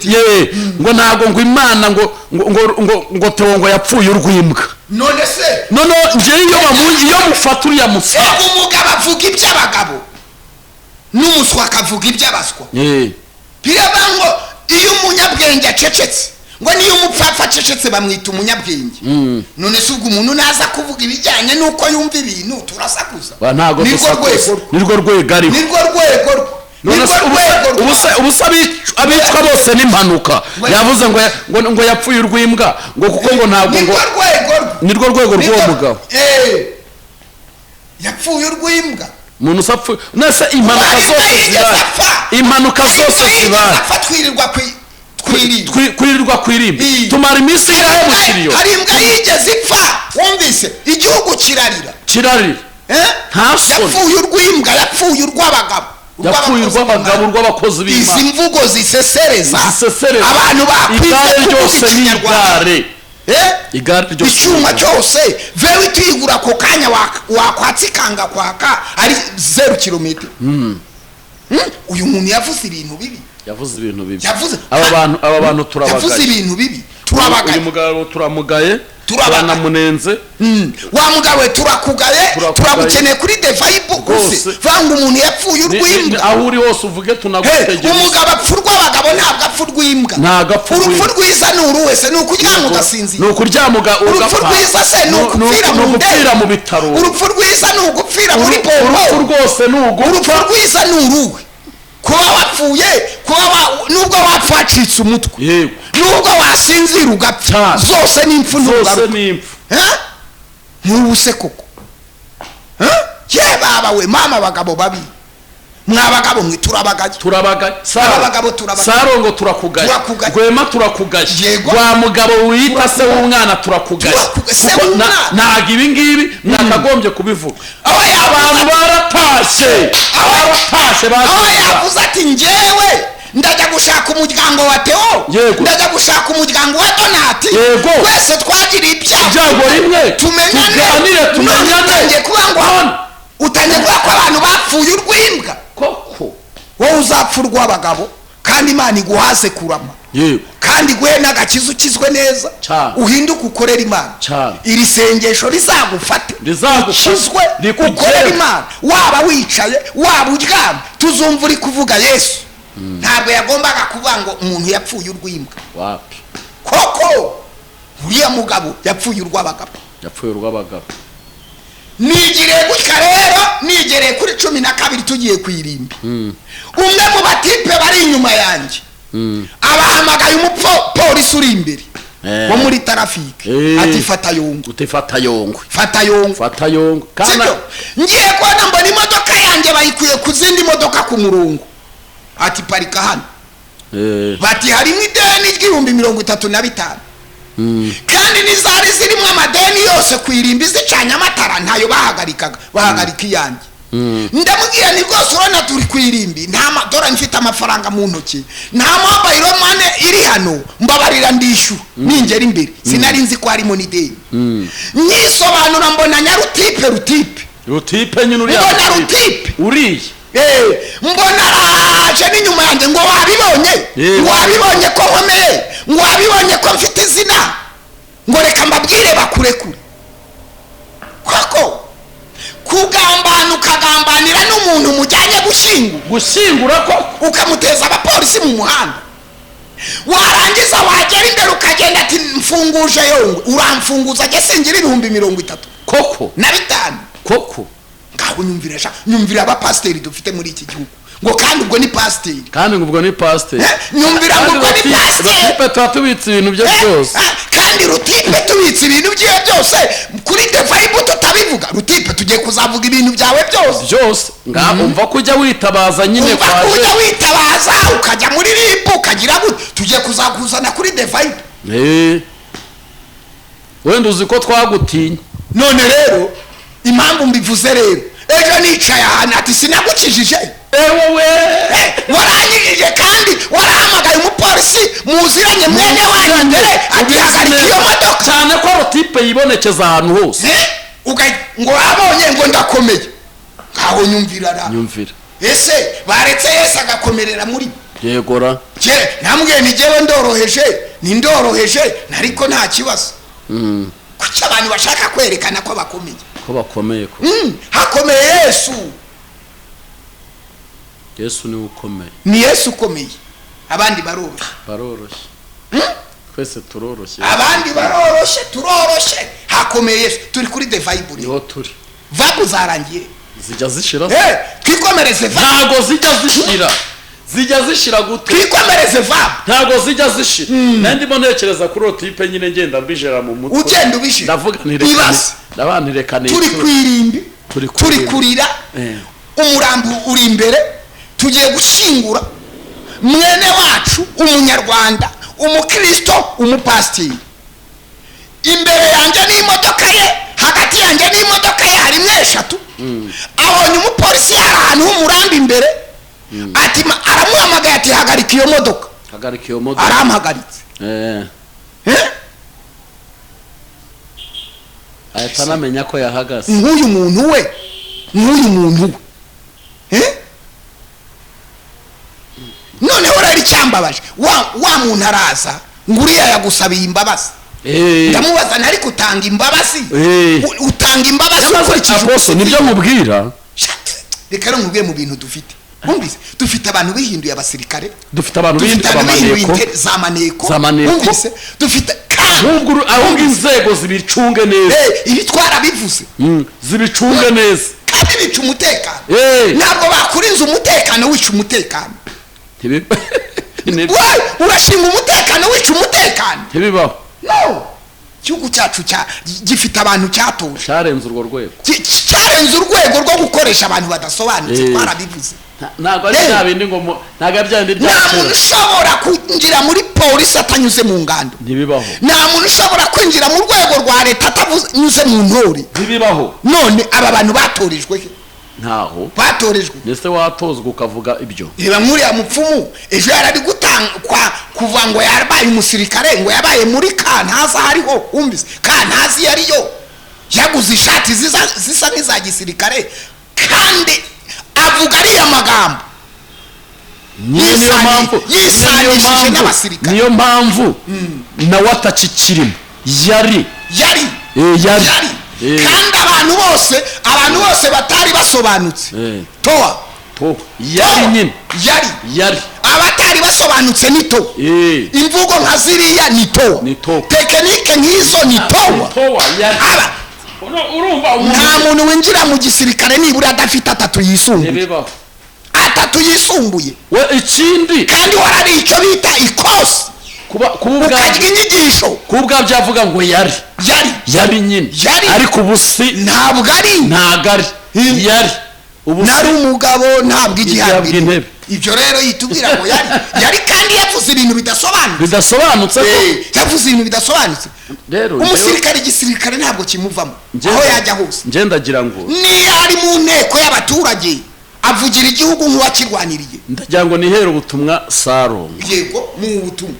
S1: ngo ntago ngo Imana ngo Theo ngo yapfuye urw'imbwa.
S2: none se
S1: njyewe iyo mufata uriya musaza,
S2: umugabo avuga iby'abagabo n'umuswa akavuga iby'abaswa. biraba ngo iyo umunyabwenge acecetse, ngo niyo umupfapfa acecetse bamwita umunyabwenge. none se ubwo umuntu naza kuvuga ibijyanye n'uko yumva ibintu turasakuza?
S1: nirwo rwego ariho, ubusa abicwa bose n'impanuka. yavuze ngo yapfuye urw'imbwa ngo kuko ngo ntabwo ngo nirwo rwego rw'uwo mugabo
S2: yapfuye urw'imbwa.
S1: umuntu usapfuye nese impanuka zose zibaye kwirirwa kwirimbi tumara iminsi yahe mu kiriyo.
S2: hari imbwa yigeze ipfa, wumvise igihugu kirarira yapfuye urw'imbwa, yapfuye urw'abagabo,
S1: yapfuye urw'abagabo, urw'abakozi b'Imana.
S2: izi mvugo zisesereza abantu
S1: igare ryose n'igare
S2: icyuma cyose vewe tuyigura ako kanya wakwatsikanga kwaka ari 0 kilometero. uyu muntu yavuze ibintu bibi,
S1: aba bantu turabagaye,
S2: yavuze ibintu bibi, turabagaye.
S1: uyu mugabo turamugaye, turanamunenze.
S2: wa mugabo turakugaye, turagukeneye kuri the vibe gusa. vanga umuntu yapfuye urw'imbwa,
S1: aho uri hose uvuge tunagutegereza.
S2: umugabo apfa urw'abagabo ntabwo apfa urw'imbwa. urupfu rwiza ni uruwese ni ukuryama ugasinzira,
S1: ni ukuryama ugapfa.
S2: urupfu rwiza se ni ukupfira mu bitaro. urupfu rwiza ni ugupfira muri pompo.
S1: urupfu rwose ni ugupfa.
S2: urupfu rwiza ni uruwe, kuba wapfuye, nubwo wapfa wacitse umutwe, nubwo wasinzira ugapfa, zose ni impfu n'ubuse koko. ye baba we mama bagabo babi, mwabagabo mwe turabagaye.
S1: Salongo turakugaye, Rwema turakugaye, wa mugabo wita se w'umwana turakugaye. ntago ibi ngibi nakagombye kubivuga. abantu baratashe
S2: yavuze ati njyewe ndajya gushaka umuryango wa Theo, ndajya gushaka umuryango wa Donati, twese twagira ibyago
S1: rimwe,
S2: tumenyane kuba ngo utangiye kuba ko abantu bapfuye urw'imbwa.
S1: koko
S2: wowe uzapfa urw'abagabo kandi Imana iguhaze kurama, kandi guhe n'agakiza ukizwe neza, uhinduke ukorera Imana. iri sengesho rizagufate, ukizwe ukorera Imana, waba wicaye waba uryamye, tuzumva uri kuvuga Yesu. ntabwo yagombaga kuvuga ngo umuntu yapfuye urw'imbwa. koko uriya mugabo yapfuye urw'abagabo. nigiriye gutya rero, nigereye kuri 12 tugiye kwirimbi. umwe mu batipe bari inyuma yanjye abahamagaye umupolisi uri imbere wo muri tarafike, ati fata yongwe. ngiye kubona mbona imodoka yanjye bayikuye ku zindi modoka ku murongo, ati parika hano. bati harimo ideni $35,000, kandi nizari zirimo amadeni yose kwirimbi zicanye amatara ntayo bahagarika iyanjye. ndamubwira ni rwose urabona turi kwirimbi, nta madora mfite amafaranga mu ntoki, nta mobile money iri hano, mbabarira ndishyura ningera imbere. sinari nzi ko harimo n'ideni. nyisobanura mbona rutipe nyine uriya uriye. mbona araje n'inyuma yanjye ngo wabibonye ko nkomeye, ngo wabibonye ko mfite izina, ngo reka mbabwire bakurekure. koko kugambana ukagambanira n'umuntu mujyanye
S1: gushyingura ko
S2: ukamuteza abapolisi mu muhanda, warangiza wagera imbere ukagenda ati mfunguje Yongwe, uramfunguza ajye singira $30,000
S1: koko
S2: na 5
S1: koko.
S2: ngaho nyumvira abapasiteri dufite muri iki gihugu, ngo kandi ubwo ni pasiteri,
S1: nyumvira
S2: ngo ubwo ni pasiteri,
S1: tuba tubitse ibintu bye byose,
S2: kandi rutipe tubitse ibintu byiwe byose kuri the vibe tutabivuga. Rutipe tugiye kuzavuga ibintu byawe byose
S1: umva kujya witabaza nyine
S2: kwaje, umva kujya witabaza ukajya muri ribu ukagira gute, tugiye kuzakuzana kuri the vibe.
S1: wenda uzi ko twagutinya.
S2: None rero impamvu mbivuze rero, ejo nicaye ahantu ati sinagukijije,
S1: wowe
S2: waranyigije kandi warahamagaye umupolisi muziranye mwene wanyu mbere ati hagarika iyo modoka,
S1: cyane ko rutipe yibonekeza ahantu hose.
S2: ngo abonye ngo ndakomeye, ngaho nyumvira ese baretse Yesu agakomerera muri
S1: yegora
S2: namubwiye ni jyewe ndoroheje ariko nta kibazo. Kuki abantu bashaka kwerekana ko bakomeye hakomeye
S1: Yesu niwe ukomeye.
S2: Ni Yesu ukomeye, abandi baroroshye.
S1: Twese turoroshye,
S2: abandi turoroshye, hakomeye Yesu. Turi kuri the vibe
S1: niho turi.
S2: Vibe zarangiye
S1: zijya zishira,
S2: twikomereze vibe.
S1: Ntago zijya zishira gute?
S2: Twikomereze vibe,
S1: ntago zijya zishira. Nandimo ntekereza kuri rotipe nyine ngenda mbijera mu mutwe,
S2: ugenda ubishira,
S1: ndavuga ntirekane
S2: turi kwirimbi, turi kurira, umurambo uri imbere, tugiye gushingura mwene wacu umunyarwanda, umukristo, umupasiteri. Imbere yanjye n'imodoka ye, hagati yanjye n'imodoka ye harimo eshatu. Abonye umupolisi yari ahantu h'umurambi imbere, ati aramuhamagaye ati hagarika iyo modoka. Aramuhagaritse.
S1: ahita anamenya ko yahagaze.
S2: Nk'uyu muntu we noneho rero icyambabaje, wa muntu araza ngo uriya yagusabiye imbabazi. Ndamubaza ntari kutanga imbabazi, utanga imbabazi
S1: ukurikije nibyo mubwira.
S2: Reka nkubwiye mu bintu dufite, Mwumvise dufite abantu bihinduye abasirikare,
S1: dufite abantu bihinduye
S2: za maneko,
S1: mwumvise
S2: dufite
S1: ahubwo inzego zibicunge neza.
S2: Ibi twarabivuze,
S1: zibicunge neza
S2: kandi bica umutekano. Ntabwo bakurinze umutekano wica umutekano. Urashinga umutekano wica umutekano.
S1: Ntibibaho.
S2: No, igihugu cyacu gifite abantu cyatoje,
S1: cyarenze urwo rwego,
S2: cyarenze urwego rwo gukoresha abantu badasobanutse. Twarabivuze.
S1: Ntabwo ari bya bindi ngo ntabwo ari bya bindi
S2: nta muntu ushobora kwinjira muri polisi atanyuze mu ngando.
S1: Ntibibaho.
S2: Nta muntu ushobora kwinjira mu rwego rwa leta atanyuze mu ntore.
S1: Ntibibaho.
S2: None aba bantu batorejwe he?
S1: Ntaho
S2: batorejwe.
S1: Ndetse watozwa ukavuga ibyo.
S2: Reba nkuriya mupfumu ejo yarari gutangwa kuva ngo yabaye umusirikare, ngo yabaye muri kantaza hariho, umvise kantazi yariyo, yaguze ishati zisa n'iza gisirikare kandi avuga ariya magambo.
S1: Niyo mpamvu
S2: yisanishije n'abasirikare.
S1: Niyo mpamvu nawe atakikirimo yari
S2: kandi abantu bose batari basobanutse. Toa
S1: yari nyine yari
S2: abatari basobanutse ni to. Imvugo nka ziriya ni to. Tekinike nk'izo ni toa. Nta muntu winjira mu gisirikare nibura adafite atatu yisumbuye.
S1: We ikindi
S2: kandi warari icyo bita ikosi. Ukajya inyigisho
S1: kubwa byavuga ngo yari nyine ariko ubusi ntabwo ari yari
S2: nari umugabo ntabwo igihabwa. Ibyo rero yitubwira ngo yari kandi yavuze ibintu
S1: bidasobanutse.
S2: Yavuze ibintu bidasobanutse. Umusirikare igisirikare ntabwo kimuvamo aho yajya hose.
S1: Ndagira ngo
S2: niyo ari mu nteko y'abaturage avugira igihugu nk'uwakirwaniriye.
S1: Ndagira ngo nihere ubutumwa Salongo.
S2: Yego mu butumwa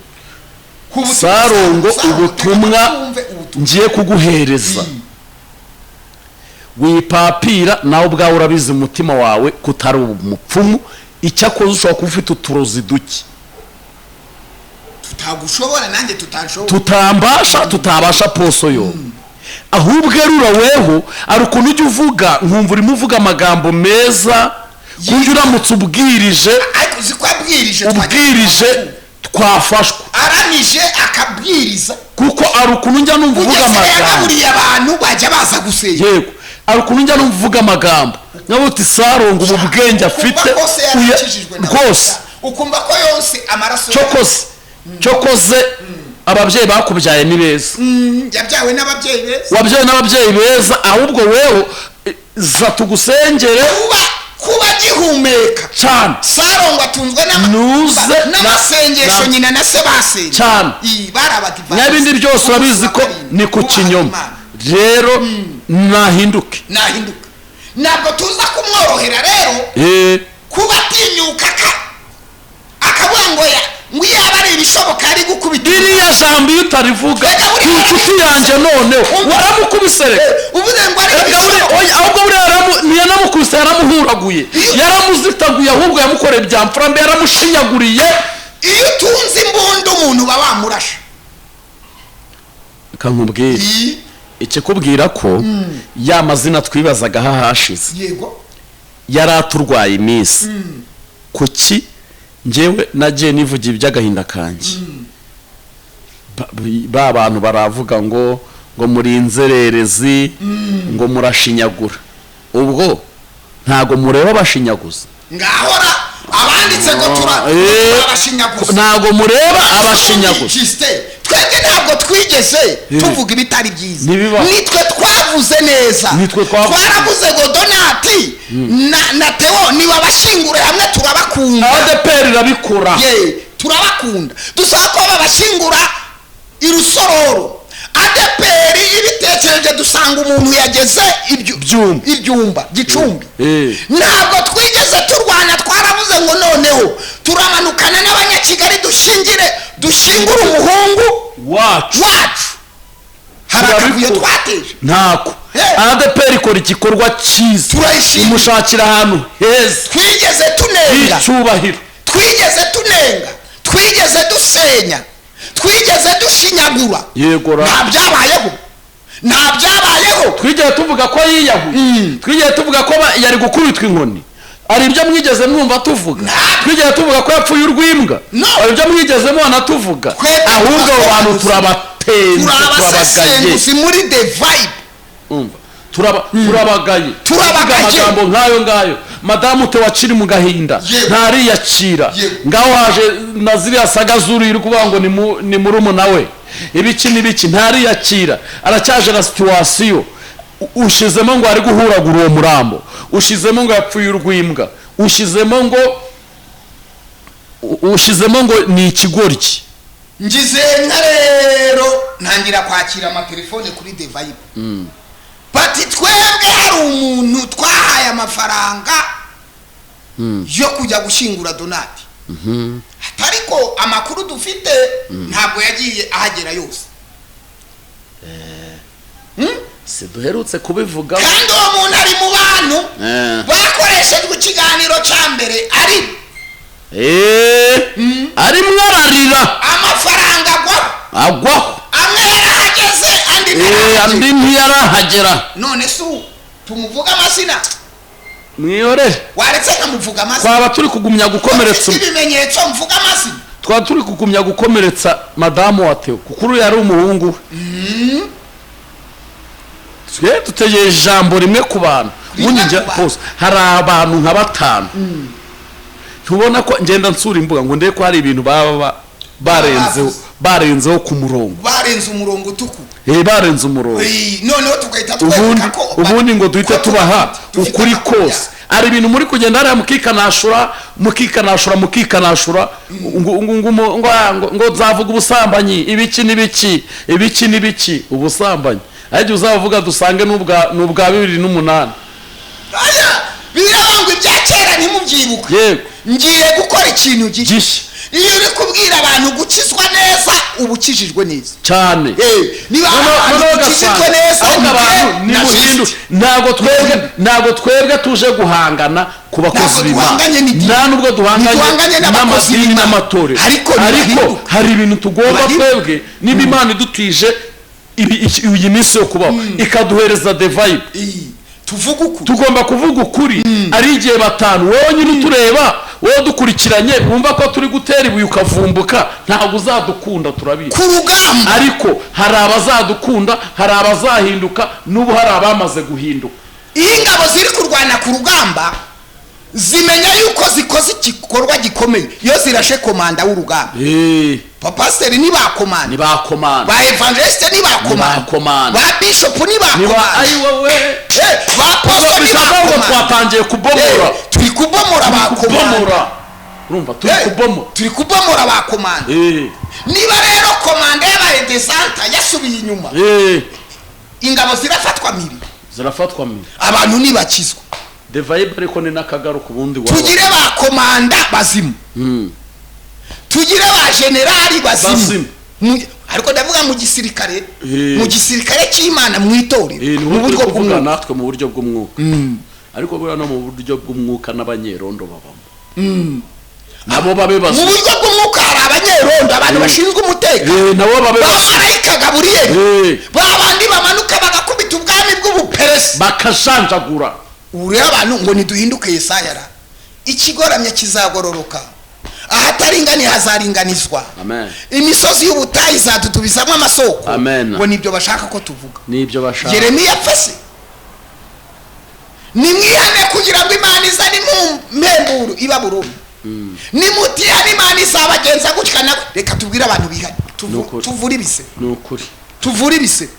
S1: Salongo, ubutumwa ngiye kuguhereza wipapira nawe ubwawe urabizi umutima wawe kutari umupfumu. Icyakoze ushobora kuba ufite uturozi duke
S2: tutagushobora nanjye
S1: tutabasha poso yo. Ahubwo erura weho ari ukuntu ujya uvuga nkumva urimo uvuga amagambo meza kunjye uramutse ubwirije twafashwa
S2: aramije akabwiriza,
S1: kuko ari ukuntu njya numva uvuga amagambo
S2: abantu bajya baza gusenga.
S1: Yego ari ukuntu njya numva uvuga amagambo nabo uti Salongo ubu bwenge afite
S2: rwose ukumva ko yose amaraso
S1: cyokoze ababyeyi bakubyaye ni beza
S2: yabyawe n'ababyeyi beza
S1: wabyawe n'ababyeyi beza ahubwo wewe za tugusengere
S2: kuba gihumeka
S1: cyane
S2: Salongo atunzwe n'amasengesho nyina na se basenye
S1: cyane n'ibindi byose urabizi ko ni ku kinyoma rero nahinduke
S2: ntabwo tuza kumworohera rero kuba atinyuka akavuga ngo yaba ari ibishoboka ari gukubita
S1: iriya jambo iyo utarivuga inshuti yanjye noneho waramukubise
S2: uvuze ngo ari ibishoboka
S1: ahubwo ntiyanamukubise yaramuhuraguye yaramuzitaguye ahubwo yamukoreye ibyamfura mbe yaramushinyaguriye
S2: iyo utunze imbunda umuntu uba wamurasha
S1: kankubwira ikikubwira ko ya mazina twibazaga hashize
S2: yego
S1: yari aturwaye iminsi kuki njyewe nagiye nivugira iby'agahinda kanjye ba bantu baravuga ngo muri inzererezi ngo murashinyagura ubwo ntago mureba abashinyaguza
S2: ngahora abanditse ngo turabashinyaguza
S1: ntago mureba abashinyaguza
S2: twebwe ntabwo twigeze tuvuga ibitari byiza nitwe twavuze neza twaravuze ngo Donati na Theo niba bashingure hamwe turabakunda
S1: ADPR irabikora
S2: turabakunda dusaba ko babashingura irusororo ADPR ibitekereje dusanga umuntu yageze ibyumba Gicumbi ntabwo twigeze turwana twaravuze ngo noneho turamanukana n'abanyakigali dushingure umuhungu wacu harakavuye twateje
S1: ntako ADPR ikora igikorwa cyiza imushakira ahantu heza
S2: twigeze tunenga
S1: icyubahiro
S2: twigeze dusenya twigeze dushinyagura nta byabayeho
S1: twigeze tuvuga ko yiyahuye twigeze tuvuga ko yari gukubitwa inkoni ari ibyo mwigeze mwumva tuvuga twigeze tuvuga ko yapfuye urw'imbwa ari ibyo mwigeze mubona tuvuga ahubwo abo bantu turabatenze
S2: turabagaye muri the vibe
S1: turabagaye amagambo nk'ayo ngayo madamu Theo akiri mu gahinda ntariyakira ngaho haje na ziriya saga z'uriri kuvuga ngo ni murumuna we ibiki ntariyakira aracyaje na situwasiyo ushizemo ngo ari guhuragura uwo murambo ushizemo ngo yapfuye urw'imbwa ushizemo ngo ni ikigoryi
S2: ngize nka rero ntangira kwakira amatelefone kuri the vibe bati twebwe hari umuntu twahaye amafaranga yo kujya gushingura Donati ariko amakuru dufite ntabwo yagiye ahagera yose
S1: se duherutse kubivuga
S2: kandi uwo muntu ari mu bantu bakoreshejwe ikiganiro cya mbere
S1: arimo ararira
S2: amafaranga
S1: agwaho
S2: amwe yarahageze
S1: andi ntiyarahagera
S2: none se tumuvuga amazina
S1: mwihorere
S2: waretse nkamuvuga amazina
S1: twaba turi kugumya gukomeretsa
S2: ibimenyetso mvuga amazina
S1: twaba turi kugumya gukomeretsa madamu wa Theo kuko uru yari umuhungu we dutegereje ijambo rimwe ku bantu ubundi hose hari abantu nka 5 tubona ko ngenda nsura imbuga ngo ndeke ko hari ibintu baba barenzeho ku murongo
S2: barenze umurongo utuku
S1: barenze umurongo
S2: noneho tugahita tweka ko
S1: ubundi ngo duhite tubaha ukuri kose ari ibintu muri kugenda hariya mukikanashura ngo zavuga ubusambanyi ibiki n'ibiki ubusambanyi ariko uzavuga dusange n'ubwa 2008
S2: birabangwa ibya kera ntimubyibuke
S1: yego
S2: ngiye gukora ikintu gishya iyo uri kubwira abantu gukizwa neza ubukijijwe neza
S1: cyane
S2: niba abantu gukizwa neza
S1: ntago twebwe tuje guhangana ku bakozi b'Imana nta nubwo duhanganye n'amadini n'amatorero ariko hari ibintu tugomba twebwe niba Imana idutije iyi minsi yo kubaho ikaduhereza the vibe tugomba kuvuga ukuri ari igihe 5 wowe nyine utureba wowe dukurikiranye wumva ko turi gutera ibuye ukavumbuka ntabwo uzadukunda turabizi
S2: ku rugamba
S1: ariko hari abazadukunda hari abazahinduka n'ubu hari abamaze guhinduka
S2: ingabo ziri kurwana ku rugamba zimenya yuko zikoze igikorwa gikomeye iyo zirashe komanda w'urugamba Pasiteri ni bakomanda, ba evangeliste ni bakomanda, ba bishop ni bakomanda,
S1: ayi wowe
S2: ba pastor ni bakomanda.
S1: Twatangiye kubomora,
S2: turi kubomora bakomanda,
S1: urumva
S2: turi kubomora bakomanda. Niba rero komanda yabaye desanta yasubiye inyuma, ingabo zirafatwa miri, abantu nibakizwa
S1: the vibe ariko ni nakagaruka ubundi
S2: wa tugire bakomanda bazimu, tugire ba generali bazimu, ariko ndavuga mu gisirikare cy'Imana mu itorero,
S1: mu buryo bw'umwuka, natwe mu buryo bw'umwuka, ariko bura no mu buryo bw'umwuka n'abanyerondo babamo, nabo babe bazi
S2: mu buryo bw'umwuka. Hari abanyerondo, abantu bashinzwe umutekano,
S1: nabo babe
S2: bamarayika Gaburiyeli, babandi bamanuka bagakubita ubwami bw'ubuperesi
S1: bakajanjagura.
S2: Uriya abantu ngo niduhinduke Yesaya, ikigoramye kizagororoka, ahataringaniye hazaringanizwa, imisozi y'ubutayu izadutubizamo amasoko, ngo nibyo bashaka ko tuvuga,
S1: nibyo bashaka.
S2: Yeremiya apfase, nimwihane kugira ngo Imana izane impemburo i Babuloni, nimutihane Imana izabagenza gutya nawe. Reka tubwire abantu bihane, tuvure ibise, tuvure ibisebe,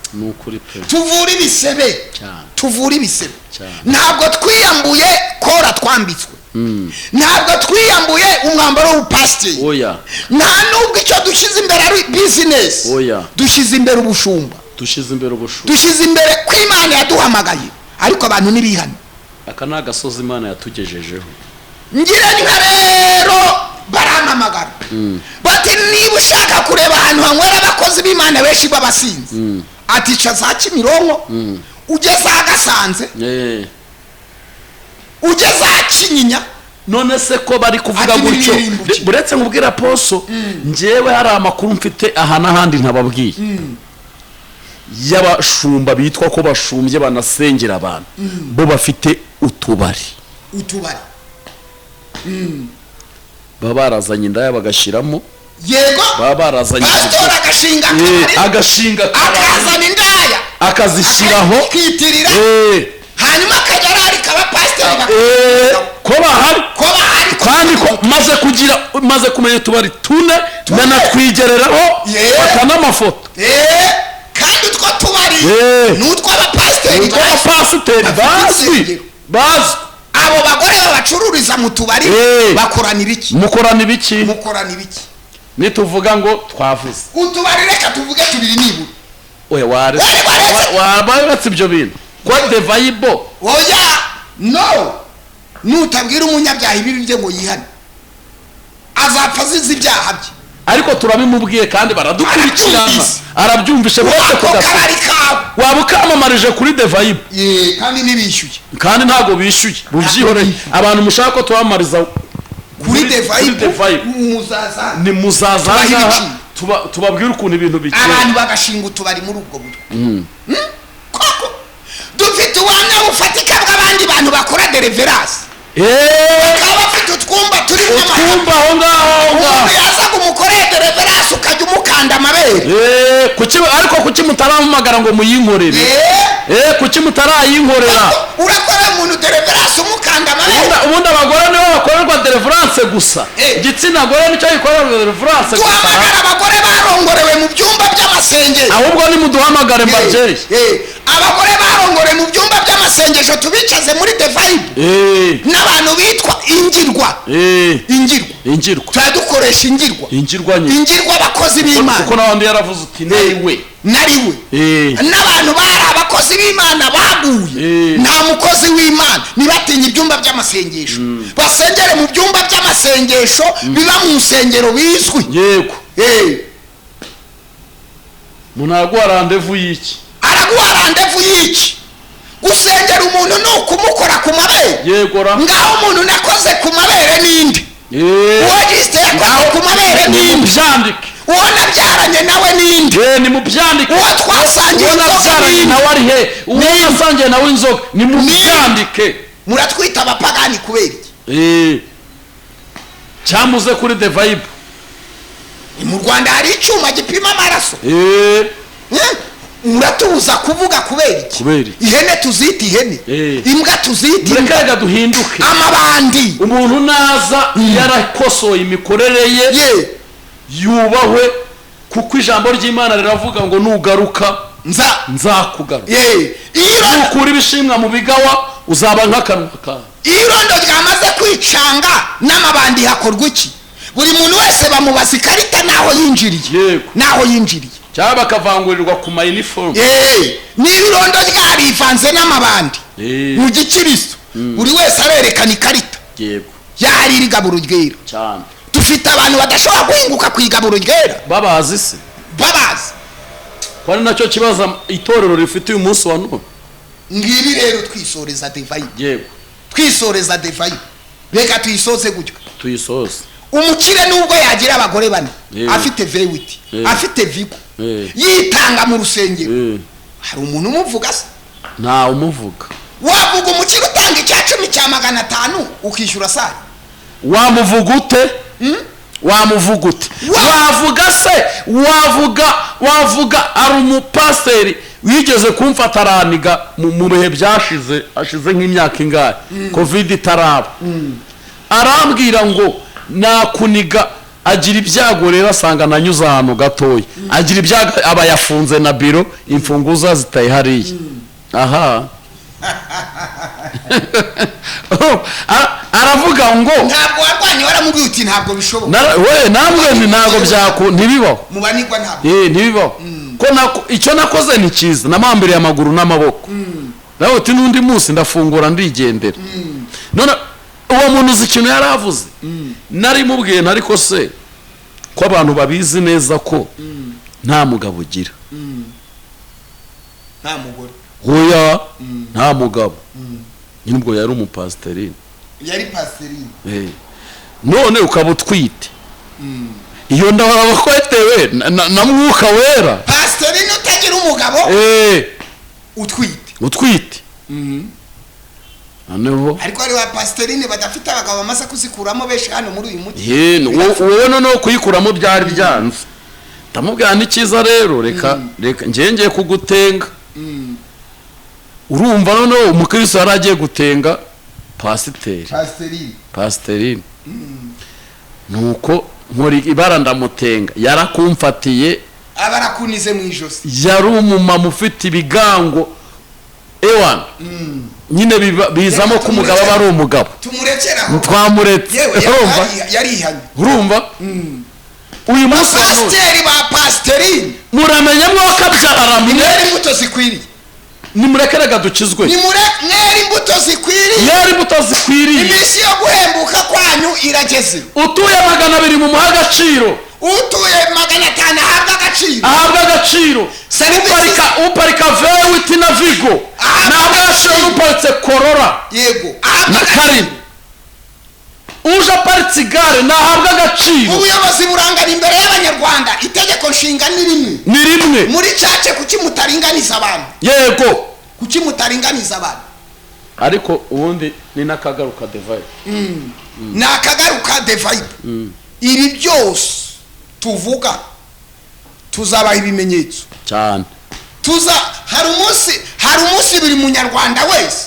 S2: tuvure ibisebe, tuvure ibisebe. Ntabwo twiyambuye kora twambitswe, ntabwo twiyambuye umwambaro w'ubupasiteri, nta nubwo icyo dushyize imbere ari bizinesi, dushyize imbere ubushumba, dushyize imbere ko Imana yaduhamagaye, ariko abantu nibihane.
S1: Aka ni agasozi Imana yatugejejeho.
S2: Ngira nka rero baramamagara bati niba ushaka kureba ahantu hanywera abakozi b'Imana benshi b'abasinzi, atica za Kimironko, ugeze agasanze, ugeze Kinyinya.
S1: None se ko bari kuvuga gutyo, buretse nkubwira Poso, njyewe hari amakuru mfite aha n'ahandi ntababwiye, y'abashumba bitwa ko bashumbye banasengera abantu, bo bafite utubari, baba barazanye indaya bagashyiramo,
S2: yego,
S1: baba barazanye
S2: agashinga akazana indaya
S1: akazishyiraho,
S2: akitirira, hanyuma akajya kaba pasiteri
S1: ko bahari kandi ko maze kumenya utubari tune nanatwigereraho batana amafoto,
S2: kandi utwo tubari n'utw'abapasiteri
S1: bazi.
S2: Abo bagore babacururiza mu tubari bakoranira iki?
S1: Mukorana ibiki? Nituvuga ngo twavuze
S2: utubari, reka tuvuge tubiri nibura.
S1: Oya wabatse ibyo bintu kwa the vibe.
S2: Oya no, nutabwira umunyabyaha ibiri bye ngo yihane, azapfa azize ibyaha bye,
S1: ariko turabimubwiye kandi baradukurikirana, arabyumvishe bose
S2: kudakarika.
S1: Waba ukamamarije kuri the vibe,
S2: kandi nibishyuye,
S1: kandi ntago bishyuye, rubyihoreye. Abantu mushaka ko tubamariza
S2: kuri the vibe,
S1: muzaza tubabwire ukuntu ibintu bikeye,
S2: abantu bagashinga utubari muri ubwo buryo. Koko dufite ubuhamya bufatika bw'abandi bantu bakora deliverance, bakaba bafite utwumba turi
S1: utwumba aho ngaho,
S2: yazaga umukoreye deliverance ukajya umukanda amabere.
S1: Ariko kuki mutaramamagara ngo muyinkorere? Kuki mutarayinkorera?
S2: Urakora umuntu deliverance umukanda amabere.
S1: Ubundi abagore nibo bakorerwa deliverance gusa, igitsina gore nicyo gikorerwa deliverance gusa.
S2: Duhamagara abagore barongorewe mu byumba by'amasengesho,
S1: ahubwo ni muduhamagare mbajeri.
S2: Abagore barongorewe mu byumba by'amasengesho tubicaze muri the vibe, n'abantu bitwa ingirwa, turadukoresha ingirwa abakozi b'Imana,
S1: kuko n'abandi yaravuze uti
S2: nariwe n'abantu bari abakozi b'Imana baguye, nta mukozi w'Imana. Nibatinye ibyumba by'amasengesho, basengere mu byumba by'amasengesho biba mu nsengero bizwi.
S1: Yego, umuntu araguha randevu y'iki? Gusengera umuntu ni ukumukora ku mabere.
S2: Yegora, ngaho umuntu nakoze ku mabere ninde? Uwo gisite yakoze ku mabere ninde? Uwo nabyaranye nawe ninde?
S1: Ni mubyandike.
S2: Uwo twasangiye
S1: nawe ari he? Uwo nasangiye nawe inzoga ni mubyandike.
S2: Muratwita abapagani kubera iki?
S1: Cyamuze kuri the vibe.
S2: Mu Rwanda hari icyuma gipima amaraso. Muratubuza kuvuga kubera iki? Ihene tuzita ihene, imbwa tuzita imbwa.
S1: Reka duhinduke
S2: amabandi.
S1: Umuntu naza yarakosoye imikorere ye yubahwe kuko ijambo ry'Imana riravuga ngo nugaruka nzakugaruka. Nukura ibishimwa mu bigawa uzaba nk'akanwa kawe.
S2: Irondo ryamaze kwicanga n'amabandi hakorwa iki? Buri muntu wese bamubaza ikarita naho yinjiriye
S1: cyangwa bakavangurirwa ku ma uniform.
S2: N'irondo ryarivanze n'amabandi mu gikiristo buri wese arerekana ikarita yari rigaburo ryera
S1: cyane.
S2: Dufite abantu badashobora guhinguka ku igaburo ryera
S1: babazi se kwari nacyo kibaza itorero rifite uyu munsi wa none.
S2: Ngibi rero twisoreza divayi reka tuyisoze gutyo
S1: tuyisoze.
S2: Umukire nubwo yagira abagore bane afite vewiti afite vigo yitanga mu rusengero, hari umuntu umuvuga se?
S1: Nta umuvuga.
S2: Wavuga umukire utanga icya 10 cya 500 ukishyura sare,
S1: wamuvuga ute? Wamuvuga ute? Wavuga se wavuga ari umupasiteri wigeze kumfata araniga mu bihe byashize ashize nk'imyaka ingahe covid itaraba, arambwira ngo nakuniga agira ibyago rero asanga nanyuze ahantu gatoya, agira ibyago aba yafunze na biro imfunguzo zitaye hariya. Aha aravuga ngo
S2: ntabwo warwanye waramubwiye uti ntabwo bishoboka.
S1: We namwe ntabwo byako ntibibaho
S2: mubanirwa ntabwo
S1: ntibibaho ko icyo nakoze ni cyiza namambere y'amaguru n'amaboko. Nawe uti n'undi munsi ndafungura ndigendera. None uwo muntu uzi ikintu yaravuze nari mubwiye ariko se ko abantu babizi neza ko nta mugabo ugira,
S2: nta mugore
S1: hoya nta mugabo nyine ubwo yari umupasiteri
S2: yari pasiteri
S1: none ukaba utwite iyo ndabara bakwetewe na mwuka wera
S2: pasiteri utagira umugabo
S1: utwite noneho
S2: ariko ari wa pasiteri badafite abagabo bamaze kuzikuramo benshi hano muri uyu mujyi.
S1: wowe noneho kuyikuramo byari byanze ndamubwira n'icyiza rero reka ngenge kugutenga. Urumva noneho umukristo yaragiye gutenga pasiteri nuko nkora ibara ndamutenga yarakumfatiye
S2: abarakunize mu ijosi,
S1: yari umumama ufite ibigango ewana nyine bizamo ko umugabo aba ari umugabo.
S2: Tumurekeraho
S1: twamuretse urumva uyu munsi
S2: pasiteri ba pasiteri
S1: muramenye mwaka byarara
S2: mwere imbuto zikwiriye
S1: nimurekerega dukizwe
S2: mwere imbuto zikwiriye iminsi yo guhembuka kwanyu irageze.
S1: Utuye 200 mu muha agaciro,
S2: utuye 500 ahabwa agaciro.
S1: Uparika vewiti na vigo ntabwo ashobora uparitse korora na karine uje aparitse igare ntahabwa agaciro.
S2: Ubuyobozi burangana imbere y'abanyarwanda, itegeko nshinga ni rimwe muri cace kuki mutaringaniza abantu.
S1: Yego
S2: kuki mutaringaniza abantu
S1: ariko ubundi ni nakagaruka divide
S2: nakagaruka divide. Ibi byose tuvuga tuzabaha ibimenyetso
S1: cyane.
S2: hari umunsi buri munyarwanda wese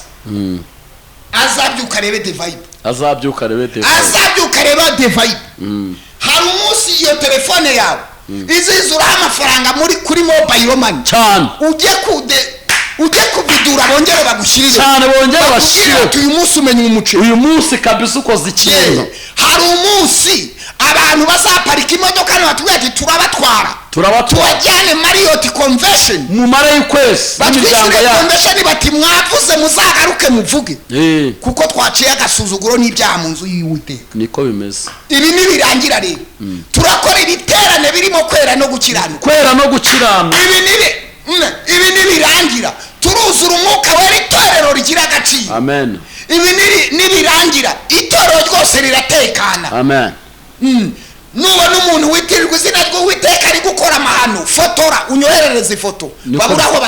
S2: azabyuka rebe divide, hari umunsi iyo telefone yawe izizuraho amafaranga kuri mobile money
S1: cyane,
S2: ujye kubidura bongere bagushyirire
S1: cyane, bongere bashire.
S2: Uyu munsi umenya umuceri,
S1: uyu munsi kabisa ukoze ikintu.
S2: Hari umunsi abantu bazaparika imodoka batubwira ati turabatwara tubajyane Marriott convention
S1: mu mare y'ukwezi
S2: n'imiryango ya convention bati mwavuze muzagaruke muvuge kuko twaciye agasuzuguro n'ibyaha mu nzu y'Uwiteka.
S1: Niko bimeze.
S2: Ibi nibirangira rero turakora ibiterane birimo kwera no gukiranuka. Ibi nibirangira turuzura umwuka wera, itorero rigira agaciro.
S1: Amen.
S2: Ibi nibirangira itorero ryose riratekana.
S1: Amen.
S2: Nubona umuntu witirirwa izina ry'Uwiteka ari gukora amahano, fotora unyoherereze ifoto baburaho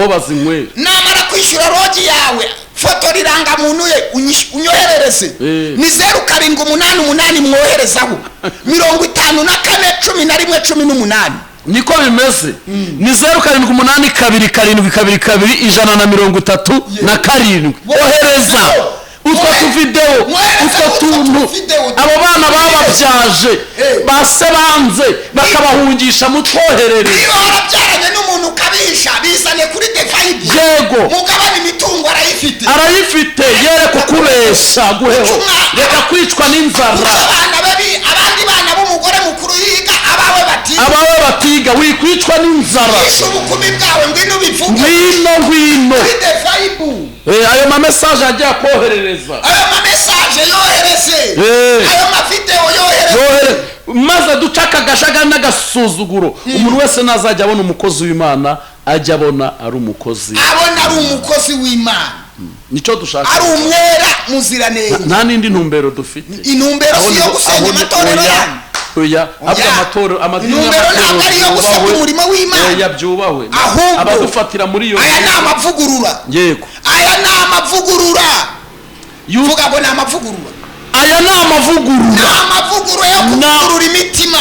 S2: bazinywera. Namara kwishyura rogi yawe fotora irangamuntu ye unyoherereze ni 0788 mwoherezaho 541118.
S1: Niko bimeze. Ni 0782222137 ohereza utwo tuvideo utwo tuntu abo bana bababyaye baraje base banze bakabahungisha mutwoherere.
S2: Niba warabyaranye n'umuntu ukabisha bizane kuri device.
S1: Yego.
S2: Mugabane imitungo
S1: arayifite yere kukubesha guheho. Reka kwicwa n'inzara.
S2: Abandi bana b'umugore mukuru yiga abawe batiga wikwicwa n'inzara. Ishubukumi bwawe ngwino bivuge.
S1: Ngwino.
S2: Kuri device.
S1: Ayo ma message ajya koherereza.
S2: Ayo ma message yohereze. Ayo ma video yohereze.
S1: Maze ducaka gashaga n'agasuzuguro. Umuntu wese nazajya abona umukozi w'Imana ajya abona ari umukozi.
S2: Abona ari umukozi w'Imana.
S1: Nico dushaka.
S2: Ari umwera muziranenge.
S1: Nta nindi ntumbero dufite.
S2: Intumbero si yo gusenya amatorero yanyu.
S1: Oya, amatorero
S2: ntabwo ari yo gusenya umurimo w'Imana.
S1: Oya byubahwe. Abadufatira muri yo.
S2: Aya ni amavugurura.
S1: Yego.
S2: Aya ni amavugurura. Yuvuga ngo ni amavugurura.
S1: Aya ni amavugurura.
S2: Amavugurura yo kuvugurura imitima.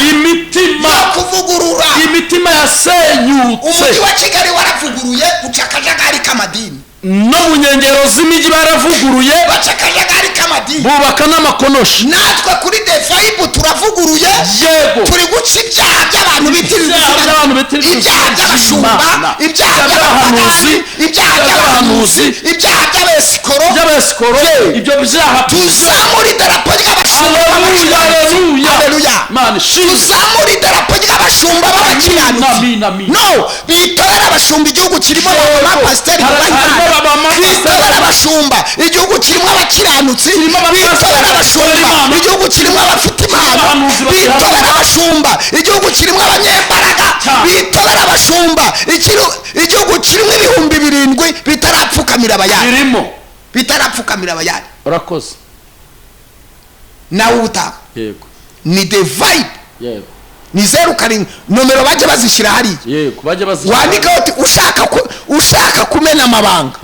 S2: Yo kuvugurura.
S1: Imitima yasenyutse.
S2: Umujyi wa Kigali waravuguruye ucakajagari k'amadini.
S1: No mu nkengero z'imijyi baravuguruye
S2: bacakajagari k'amadini.
S1: Bubaka n'amakonoshi.
S2: Natwe kuri device turavuguruye.
S1: Yego.
S2: Turi guca ibyaha by'abantu bitirira ibyaha by'abashumba, ibyaha by'abahanuzi, ibyaha by'abahanuzi, ibyaha by'abesikoro.
S1: Ibyo byaha
S2: tuzamura idarapo ry'abashumba. Haleluya. Tuzamura idarapo ry'abashumba b'abakiranutsi. No, bitorera abashumba igihugu kirimo abapasiteri bitorera abashumba igihugu kirimo abakiranutsi. Bitorera abashumba igihugu kirimo abafite impano. Bitorera abashumba igihugu kirimo abanyembaraga. Bitorera abashumba igihugu kirimo 7,000 bitarapfukamira abayani. Bitarapfukamira abayani.
S1: Urakoze.
S2: Nawe utaka.
S1: Yego.
S2: Ni the vibe.
S1: Yego.
S2: Ni 07 nomero bajye bazishyira hari.
S1: Yego, bajye bazishyira.
S2: Wandika uti ushaka kumena amabanga.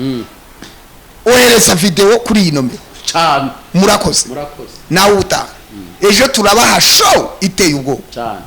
S2: Ohereza video kuri iyi nomero.
S1: Cyane.
S2: Murakoze. Nawe utaka. Ejo turabaha show iteye ubwo.
S1: Cyane.